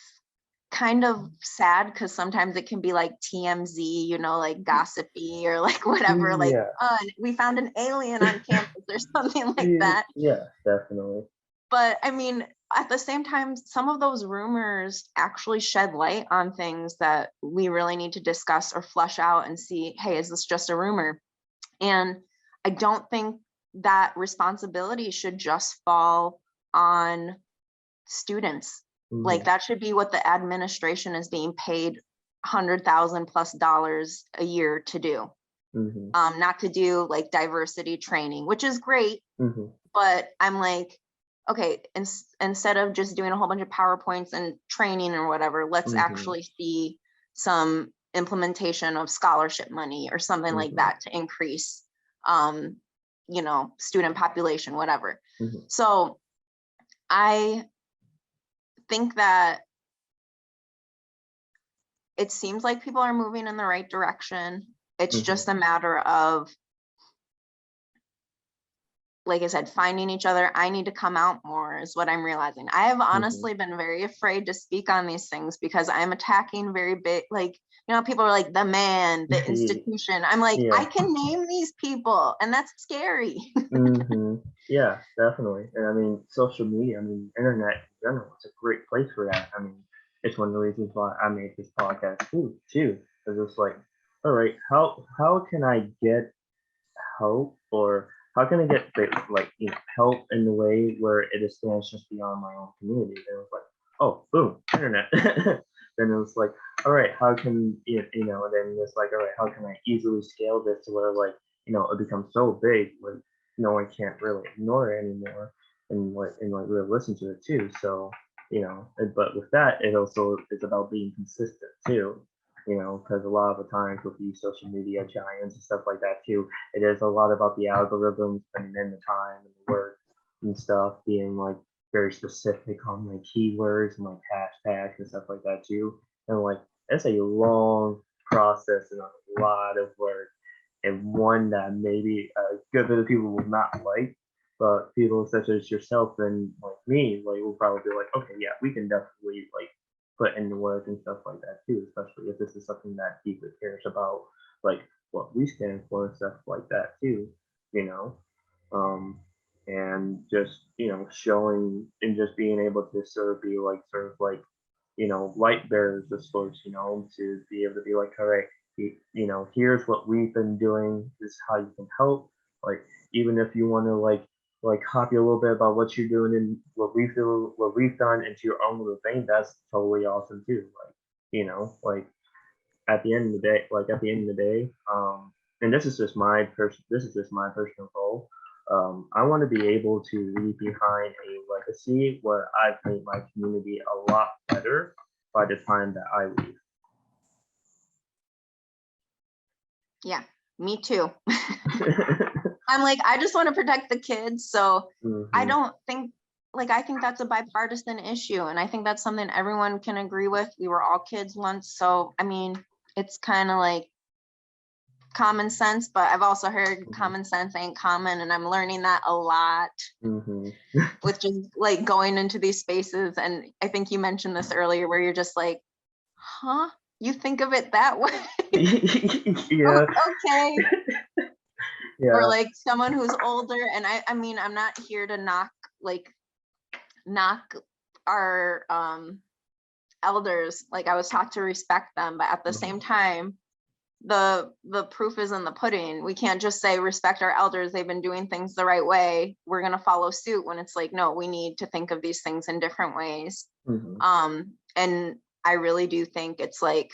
kind of sad because sometimes it can be like TMZ, like gossipy or like whatever, like, Yeah. we found an alien on campus or something like that. Yeah, definitely. But I mean, at the same time, some of those rumors actually shed light on things that we really need to discuss or flush out and see, hey, is this just a rumor? And I don't think that responsibility should just fall on students. Like Mhm. that should be what the administration is being paid $100,000+ a year to do. Mhm. Not to do like diversity training, which is great, Mhm. but I'm like, okay, instead of just doing a whole bunch of PowerPoints and training or whatever, let's Mhm. actually see some implementation of scholarship money or something like Mhm. that to increase, um, student population, whatever. Mhm. So I think that it seems like people are moving in the right direction. It's Mhm. just a matter of, like I said, finding each other. I need to come out more is what I'm realizing. I have Mhm. honestly been very afraid to speak on these things because I'm attacking very big, like, people are like the man, the institution. I'm like, I Yeah. can name these people, and that's scary. Mhm. Yeah, definitely. And I mean, social media, I mean, internet in general, it's a great place for that. I mean, it's one of the reasons why I made this podcast too. Because it's like, all right, how can I get help, or how can I get like help in the way where it extends just beyond my own community? And it was like, oh, boom, internet. Then it was like, all right, how can then it's like, all right, how can I easily scale this to where like it becomes so big where no one can't really ignore it anymore, and really listen to it too. So but with that, it also is about being consistent too. Because a lot of the times with these social media giants and stuff like that too, it is a lot about the algorithms putting in the time and the work and stuff, being like very specific on like keywords and like hashtags and stuff like that too. And like it's a long process and a lot of work, and one that maybe a good bit of people will not like, but people such as yourself and like me, like will probably be like, okay, yeah, we can definitely like put in the work and stuff like that too, especially if this is something that people cares about, like what we stand for and stuff like that too, you know. Um, and just showing and just being able to sort of like light bearers of sorts, to be able to be like, all right, here's what we've been doing. This is how you can help. Like, even if you want to like copy a little bit about what you're doing and what we've done into your own little thing, that's totally awesome too. Like, like at the end of the day, and this is just my personal goal. I want to be able to leave behind a legacy where I've made my community a lot better by the time that I leave. Yeah, me too. I'm like, I just want to protect the kids. So I Hmm. don't think, like, I think that's a bipartisan issue. And I think that's something everyone can agree with. We were all kids once. So, I mean, it's kind of like common sense, but I've also heard Hmm. common sense ain't common. And I'm learning that a lot Hmm. with just like going into these spaces. And I think you mentioned this earlier where you're just like, huh? You think of it that way? Yeah, Okay. Or yeah. like someone who's older. And I mean, I'm not here to like knock our elders. Like I was taught to respect them, but at the Hmm. same time, the proof is in the pudding. We can't just say respect our elders, they've been doing things the right way, we're going to follow suit, when it's like, no, we need to think of these things in different ways. Hmm. And I really do think it's like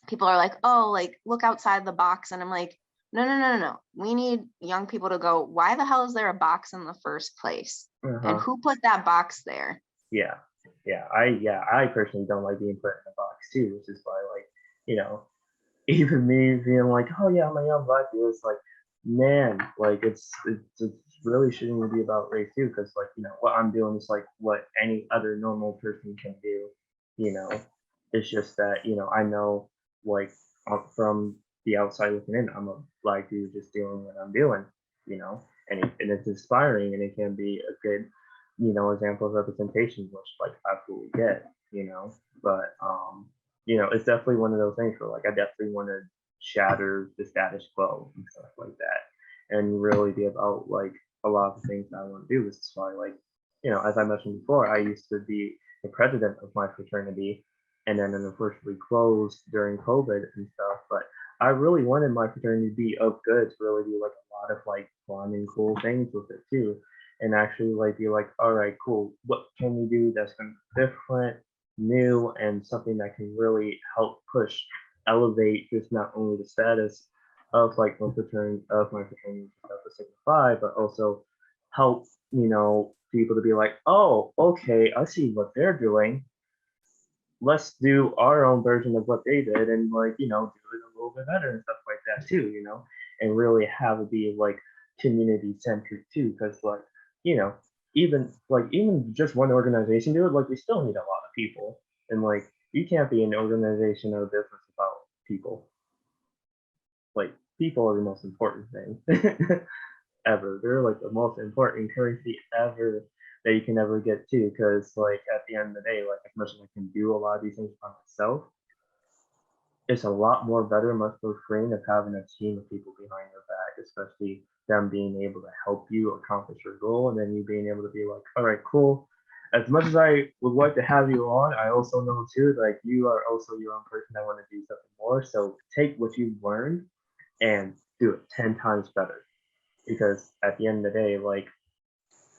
people are like, oh, like look outside the box, and I'm like, no, no, no, no, no, we need young people to go, why the hell is there a box in the first place, and Uh-huh. who put that box there? Yeah. I personally don't like being put in a box too, which is why like, you know, even me being like, oh yeah, I'm a young black dude, it's like, man, like it's really shouldn't even be about race too, because like what I'm doing is like what any other normal person can do. You know, it's just that I know like from the outside looking in, I'm a black dude just doing what I'm doing. You know, and it's inspiring, and it can be a good, example of representation, which like I absolutely get, but it's definitely one of those things where like I definitely want to shatter the status quo and stuff like that, and really be about like a lot of the things that I want to do. This is why, like, as I mentioned before, I used to be the president of my fraternity, and then it unfortunately closed during COVID and stuff. But I really wanted my fraternity to be of good, to really do like a lot of like fun and cool things with it too, and actually like be like, all right, cool, what can we do that's going to be different, new, and something that can really help push, elevate just not only the status of like my fraternity of the Sigma Phi, but also help people to be like, oh, okay, I see what they're doing. Let's do our own version of what they did, and like do it a little bit better and stuff like that too. And really have it be like community centered too, because like you know even just one organization do it, like we still need a lot of people, and like you can't be an organization or a business without people. Like people are the most important thing ever. They're like the most important currency ever that you can ever get to. Because like at the end of the day, like as much as I can do a lot of these things by myself, it's a lot more better, much more freeing of having a team of people behind your back, especially them being able to help you accomplish your goal, and then you being able to be like, all right, cool. As much as I would like to have you on, I also know too, like you are also your own person that want to do something more. So take what you've learned and do it 10 times better. Because at the end of the day, like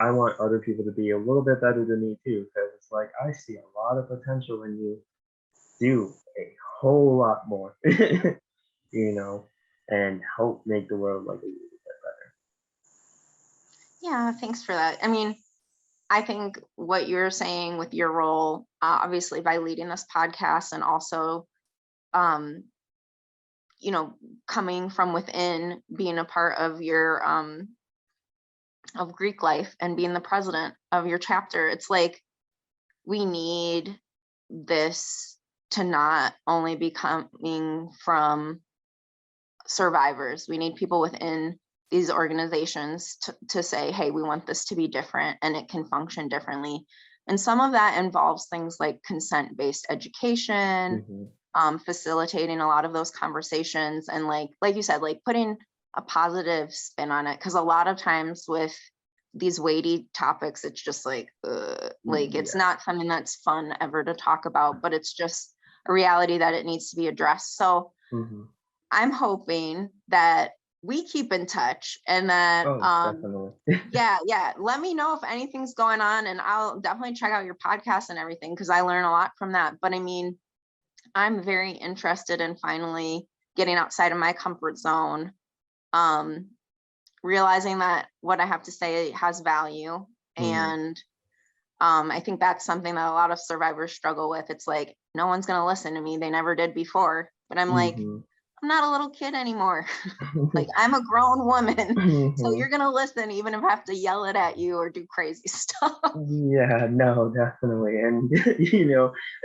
I want other people to be a little bit better than me too. Because it's like I see a lot of potential in you. Do a whole lot more, and help make the world like a little bit Yeah, thanks for that. I mean, I think what you're saying with your role, obviously by leading this podcast and also, um, coming from within, being a part of your of Greek life and being the president of your chapter, it's like we need this to not only be coming from survivors. We need people within these organizations to say, hey, we want this to be different and it can function differently. And some of that involves things like consent-based education, better. facilitating a lot of those conversations, and like you said, like putting a positive spin on it. Because a lot of times with these weighty topics, it's just like it's Yeah. not something that's fun ever to talk about, but it's just a reality that it needs to be addressed. So Hmm. I'm hoping that we keep in touch and that Oh, definitely. yeah, let me know if anything's going on, and I'll definitely check out your podcast and everything because I learn a lot from that. But I mean, I'm very interested in finally getting outside of my comfort zone, um, realizing that what I have to say has value. Hmm. And I think that's something that a lot of survivors struggle with. It's like, no one's going to listen to me. They never did before. But I'm like, Hmm. I'm not a little kid anymore. Like, I'm a grown woman. So Hmm. you're going to listen, even if I have to yell it at you or do crazy stuff. Yeah, no, definitely. And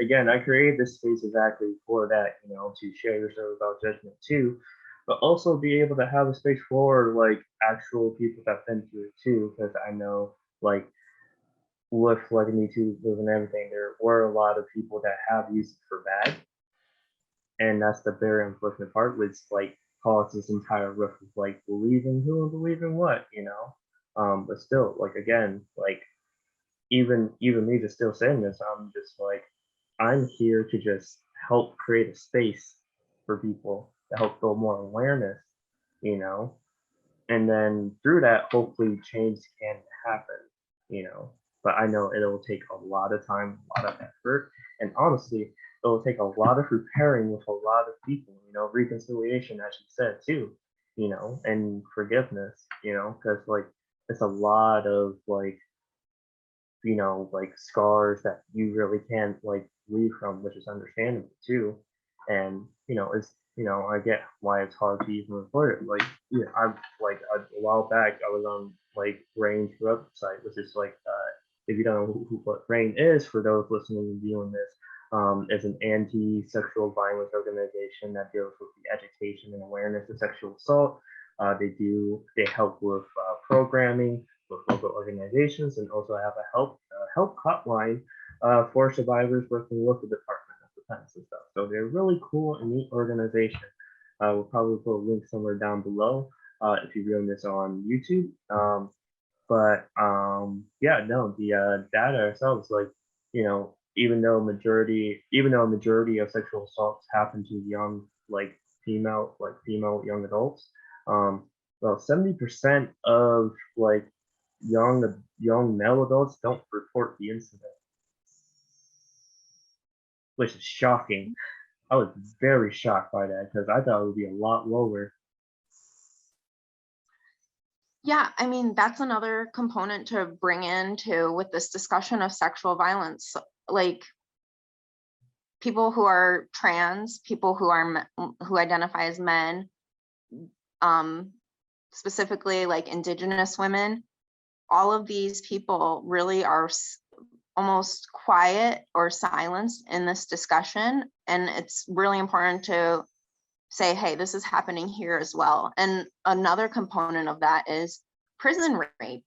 again, I created this space exactly for that, to share your story without judgment too, but also be able to have a space for like actual people that've been through it too, because I know like with like Me Too movement and everything, there were a lot of people that have used it for bad, and that's the very unfortunate part, which like caused this entire rift of like believing who and believing what. But still, like again, like even me just still saying this, I'm just like I'm here to just help create a space for people to help build more awareness, you know, and then through that, hopefully change can happen, you know. But I know it'll take a lot of time, a lot of effort, and honestly, it'll take a lot of preparing with a lot of people, reconciliation, as you said too, and forgiveness, because like it's a lot of like scars that you really can't like leave from, which is understandable too. And I get why it's hard to even report it. Like, yeah, I'm like a while back, I was on like Rain's website, which is like, if you don't know what Rain is, for those listening and viewing this, is an anti-sexual violence organization that deals with the education and awareness of sexual assault, They help with programming with local organizations, and also have a help hotline for survivors working with the Department of Defense and stuff. So they're really cool and neat organization. We'll probably put a link somewhere down below if you're viewing this on YouTube. But yeah, no, the data ourselves, like, even though a majority of sexual assaults happen to young, like female young adults, well, 70% of like young male adults don't report the incident, which is shocking. I was very shocked by that because I thought it would be a lot lower. Yeah, I mean, that's another component to bring into with this discussion of sexual violence. Like, people who are trans, people who are who identify as men, specifically like Indigenous women, all of these people really are almost quiet or silenced in this discussion. And it's really important to say, hey, this is happening here as well. And another component of that is prison rape.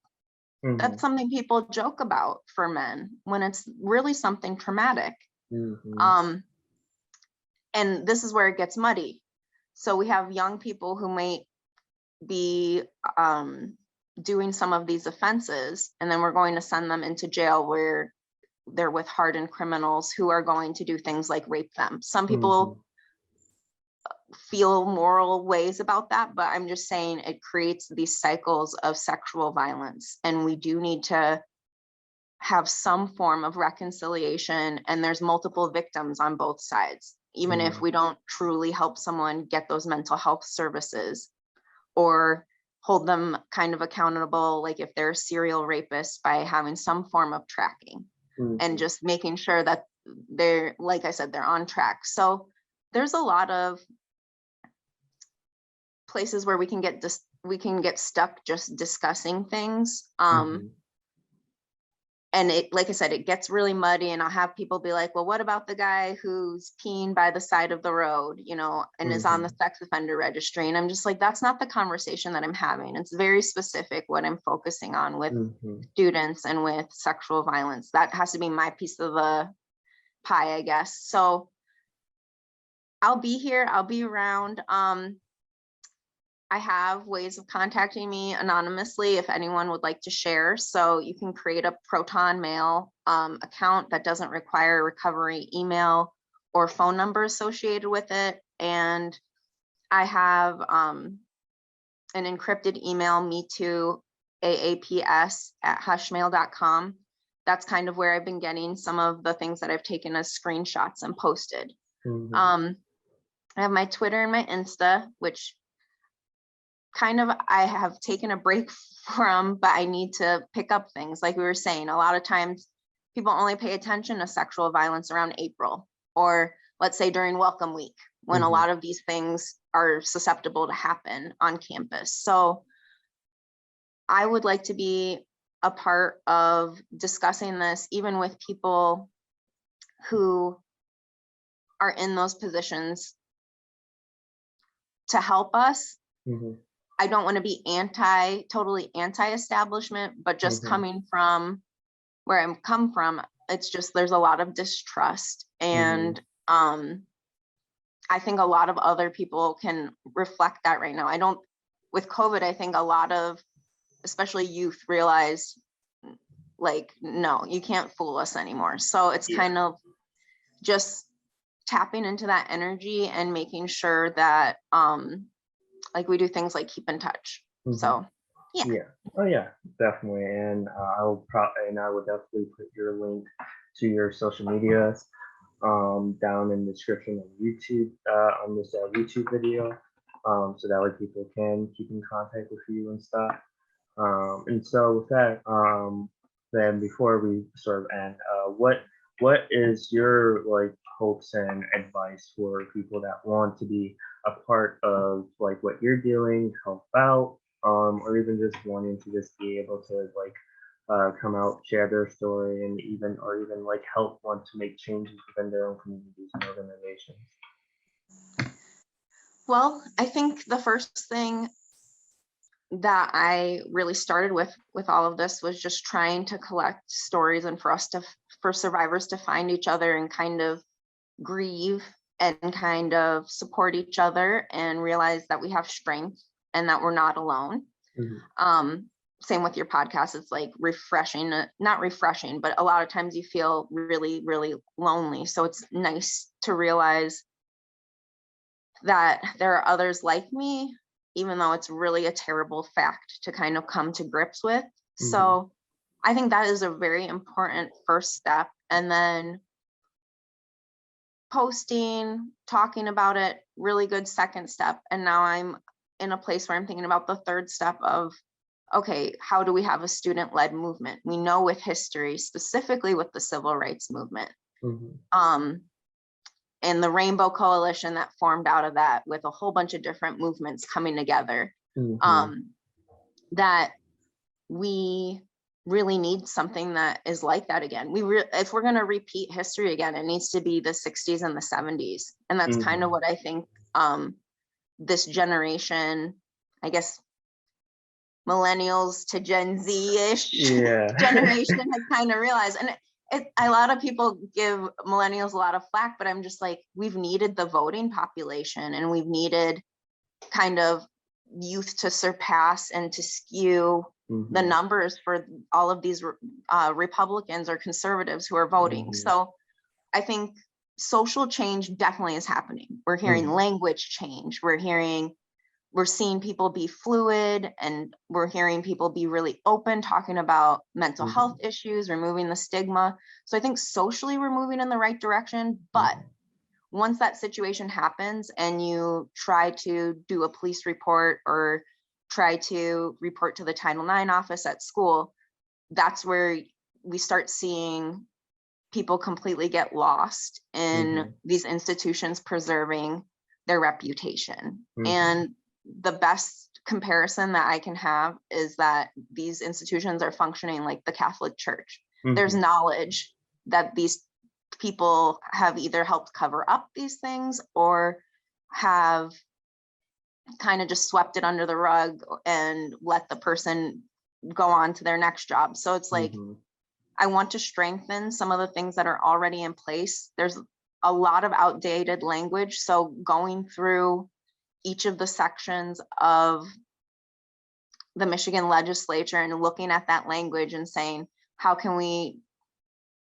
Mhm, That's something people joke about for men when it's really something traumatic. mhm, And this is where it gets muddy. So we have young people who might be doing some of these offenses, and then we're going to send them into jail where they're with hardened criminals who are going to do things like rape them. Some people mhm, feel moral ways about that, but I'm just saying it creates these cycles of sexual violence, and we do need to have some form of reconciliation, and there's multiple victims on both sides, even if yeah, we don't truly help someone get those mental health services or hold them kind of accountable, like if they're a serial rapist, by having some form of tracking and mhm, just making sure that they're, like I said, they're on track. So there's a lot of places where we can get stuck just discussing things. mhm, And it, like I said, it gets really muddy, and I'll have people be like, well, what about the guy who's peeing by the side of the road, and is on the mhm, sex offender registry? And I'm just like, that's not the conversation that I'm having. It's very specific what I'm focusing on with mhm, students and with sexual violence. That has to be my piece of the pie, I guess. So I'll be here, I'll be around. I have ways of contacting me anonymously if anyone would like to share. So you can create a Proton Mail account that doesn't require a recovery email or phone number associated with it. And I have an encrypted email, me to aaps@hushmail.com. That's kind of where I've been getting some of the things that I've taken as screenshots and posted. mhm, I have my Twitter and my Insta, which kind of I have taken a break from, but I need to pick up things. Like we were saying, a lot of times people only pay attention to sexual violence around April, or let's say during Welcome Week, when a mhm, lot of these things are susceptible to happen on campus. So I would like to be a part of discussing this, even with people who are in those positions to help us. mhm, I don't want to be totally anti-establishment, but just mhm, coming from where I'm come from, it's just there's a lot of distrust. mhm, And I think a lot of other people can reflect that right now. I don't, with COVID, I think a lot of, especially youth, realize like, no, you can't fool us anymore. So it's yeah, kind of just tapping into that energy and making sure that like we do things like keep in touch. mhm, So yeah. yeah. Oh yeah, definitely. And I would definitely put your link to your social medias down in the description of YouTube on this YouTube video, so that way people can keep in contact with you and stuff. And so with that, then before we sort of end, what is your like hopes and advice for people that want to be a part of like what you're doing, help out, or even just wanting to just be able to like come out, share their story, and even like help want to make changes within their own communities and organizations. Well, I think the first thing that I really started with all of this was just trying to collect stories and for survivors to find each other and kind of grieve and kind of support each other and realize that we have strength and that we're not alone. Same with your podcast. It's like refreshing, not refreshing, but a lot of times you feel really, really lonely. So it's nice to realize that there are others like me, even though it's really a terrible fact to kind of come to grips with. So I think that is a very important first step. And then posting, talking about it, really good second step. And now I'm in a place where I'm thinking about the third step of, okay, how do we have a student-led movement? We know with history, specifically with the civil rights movement, and the Rainbow Coalition that formed out of that with a whole bunch of different movements coming together, that we really need something that is like that again. If we're going to repeat history again, it needs to be the 60s and the 70s. And that's kind of what I think this generation, I guess, millennials to Gen Z-ish generation has kind of realized. And a lot of people give millennials a lot of flack, but I'm just like, we've needed the voting population and we've needed kind of youth to surpass and to skew the numbers for all of these Republicans or conservatives who are voting. So I think social change definitely is happening. We're hearing language change. We're seeing people be fluid, and we're hearing people be really open, talking about mental health issues, removing the stigma. So I think socially we're moving in the right direction, but once that situation happens and you try to do a police report or try to report to the Title IX office at school, that's where we start seeing people completely get lost in these institutions preserving their reputation. And the best comparison that I can have is that these institutions are functioning like the Catholic Church. There's knowledge that these people have either helped cover up these things or have kind of just swept it under the rug and let the person go on to their next job. So it's like, I want to strengthen some of the things that are already in place. There's a lot of outdated language. So going through each of the sections of the Michigan legislature and looking at that language and saying, how can we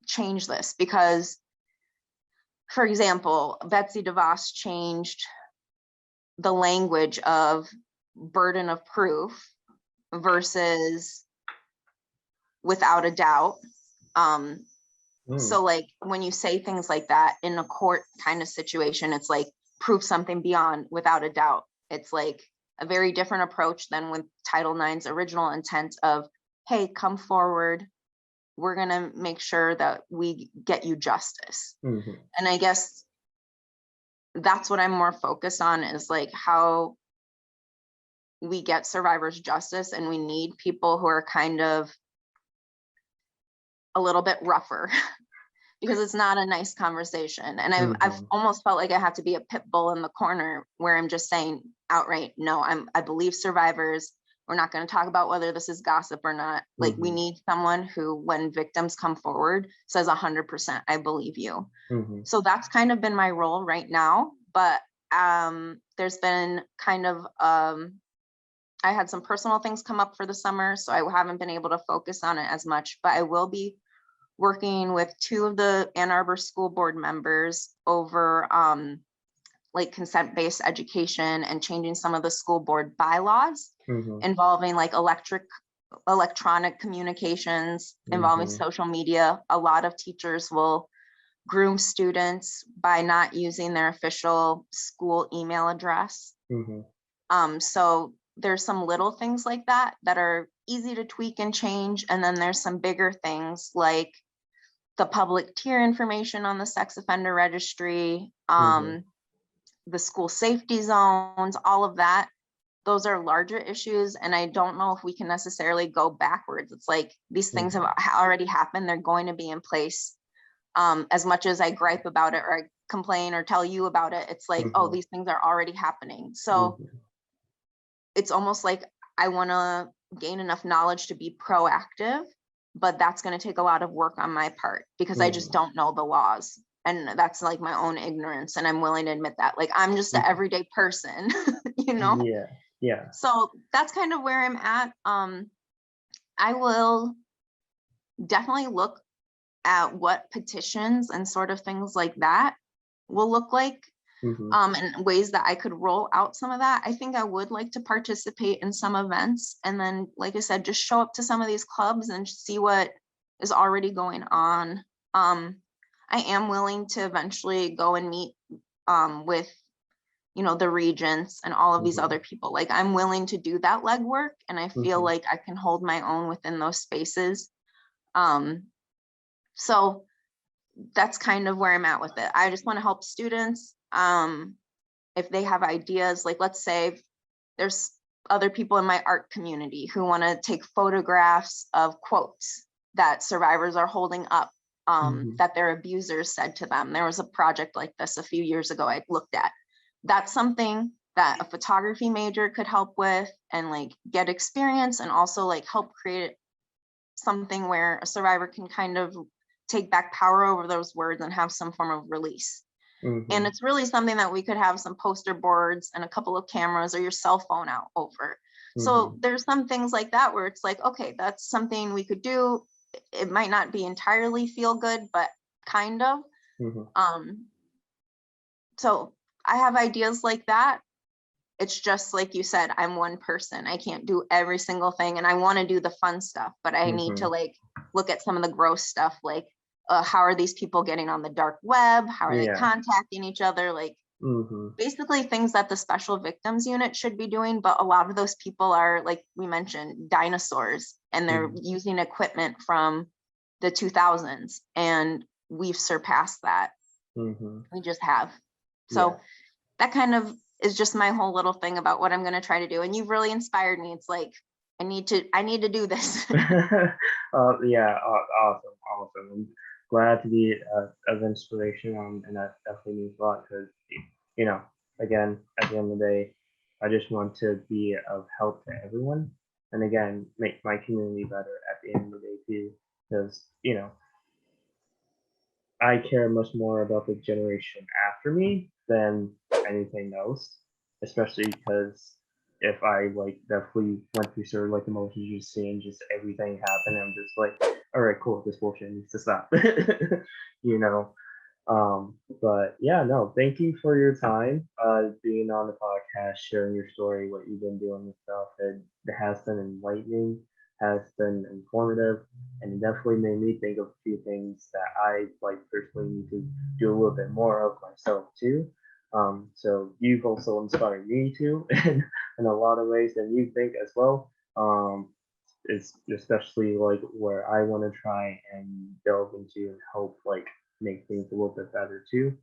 change this? Because, for example, Betsy DeVos changed the language of burden of proof versus without a doubt. So like when you say things like that in a court kind of situation, it's like prove something beyond without a doubt. It's like a very different approach than with Title IX's original intent of, hey, come forward. We're going to make sure that we get you justice. And I guess that's what I'm more focused on, is like how we get survivors justice. And we need people who are kind of a little bit rougher because it's not a nice conversation. And I've almost felt like I have to be a pit bull in the corner where I'm just saying outright, no, I believe survivors. We're not going to talk about whether this is gossip or not. Like we need someone who, when victims come forward, says 100%, I believe you. So that's kind of been my role right now. But there's been kind of, I had some personal things come up for the summer, so I haven't been able to focus on it as much, but I will be working with 2 of the Ann Arbor school board members over like consent-based education and changing some of the school board bylaws involving like electronic communications, involving social media. A lot of teachers will groom students by not using their official school email address. So there's some little things like that that are easy to tweak and change. And then there's some bigger things like the public tier information on the sex offender registry, the school safety zones, all of that. Those are larger issues. And I don't know if we can necessarily go backwards. It's like these things have already happened. They're going to be in place. As much as I gripe about it or I complain or tell you about it, it's like, oh, these things are already happening. So it's almost like I want to gain enough knowledge to be proactive, but that's going to take a lot of work on my part because I just Mhm. don't know the laws. And that's like my own ignorance. And I'm willing to admit that. Like, I'm just an Mhm. everyday person, you know? Yeah. Yeah. So that's kind of where I'm at. I will definitely look at what petitions and sort of things like that will look like, Mhm. and ways that I could roll out some of that. I think I would like to participate in some events and then, like I said, just show up to some of these clubs and see what is already going on. I am willing to eventually go and meet with, the regents and all of these Mhm. other people. Like, I'm willing to do that legwork, and I feel Mhm. like I can hold my own within those spaces. Um, so that's kind of where I'm at with it. I just want to help students. If they have ideas, like, let's say there's other people in my art community who want to take photographs of quotes that survivors are holding up, Mhm. that their abusers said to them. There was a project like this a few years ago I looked at. That's something that a photography major could help with and like get experience, and also like help create something where a survivor can kind of take back power over those words and have some form of release. And Mhm. it's really something that we could have some poster boards and a couple of cameras or your cell phone out over. So Mhm. there's some things like that where it's like, okay, that's something we could do. It might not be entirely feel good, but kind of. Mhm. Um, so I have ideas like that. It's just like you said, I'm one person. I can't do every single thing, and I want to do the fun stuff, but I need to Mhm. like look at some of the gross stuff, like how are these people getting on the dark web? How are they Yeah. contacting each other? Like, Mhm. basically things that the special victims unit should be doing, but a lot of those people are, like we mentioned, dinosaurs, and they're Mhm. using equipment from the 2000s, and we've surpassed that. Mhm. We just have. Yeah. So that kind of is just my whole little thing about what I'm going to try to do, and you've really inspired me. It's like I need to do this. Yeah. Awesome. Awesome. I'm glad to be of inspiration, and that definitely means a lot because, you know, again, at the end of the day, I just want to be of help to everyone, and again, make my community better at the end of the day too. Because I care much more about the generation after me than anything else, especially because if I like definitely went through sort of like emotions, just seeing just everything happen, I'm just like, all right, cool, this bullshit needs to stop, you know. But yeah, no, thank you for your time, being on the podcast, sharing your story, what you've been doing and stuff. It has been enlightening, has been informative, and definitely made me think of a few things that I like personally need to do a little bit more of myself too. So you've also inspired me too in a lot of ways, and you think as well. Is especially like where I want to try and delve into and help like make things a little bit better too.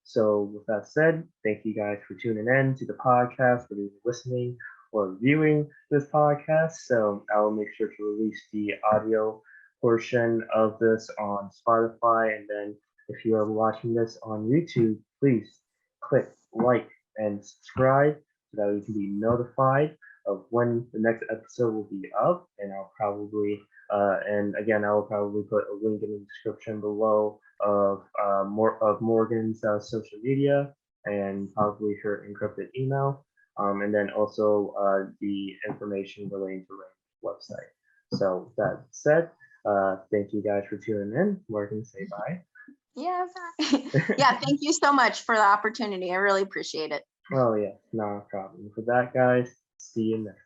So with that said, thank you guys for tuning in to the podcast, for listening or viewing this podcast. So I will make sure to release the audio portion of this on Spotify, and then if you are watching this on YouTube, please click like and subscribe so that you can be notified of when the next episode will be up. And I'll probably and again, I will probably put a link in the description below of more of Morgan's social media and probably her encrypted email, and then also the information relating to Rain's website. So that said, thank you guys for tuning in. Morgan, say bye. Yeah. Yeah, thank you so much for the opportunity. I really appreciate it. Oh yeah, no problem. For that, guys, see you next.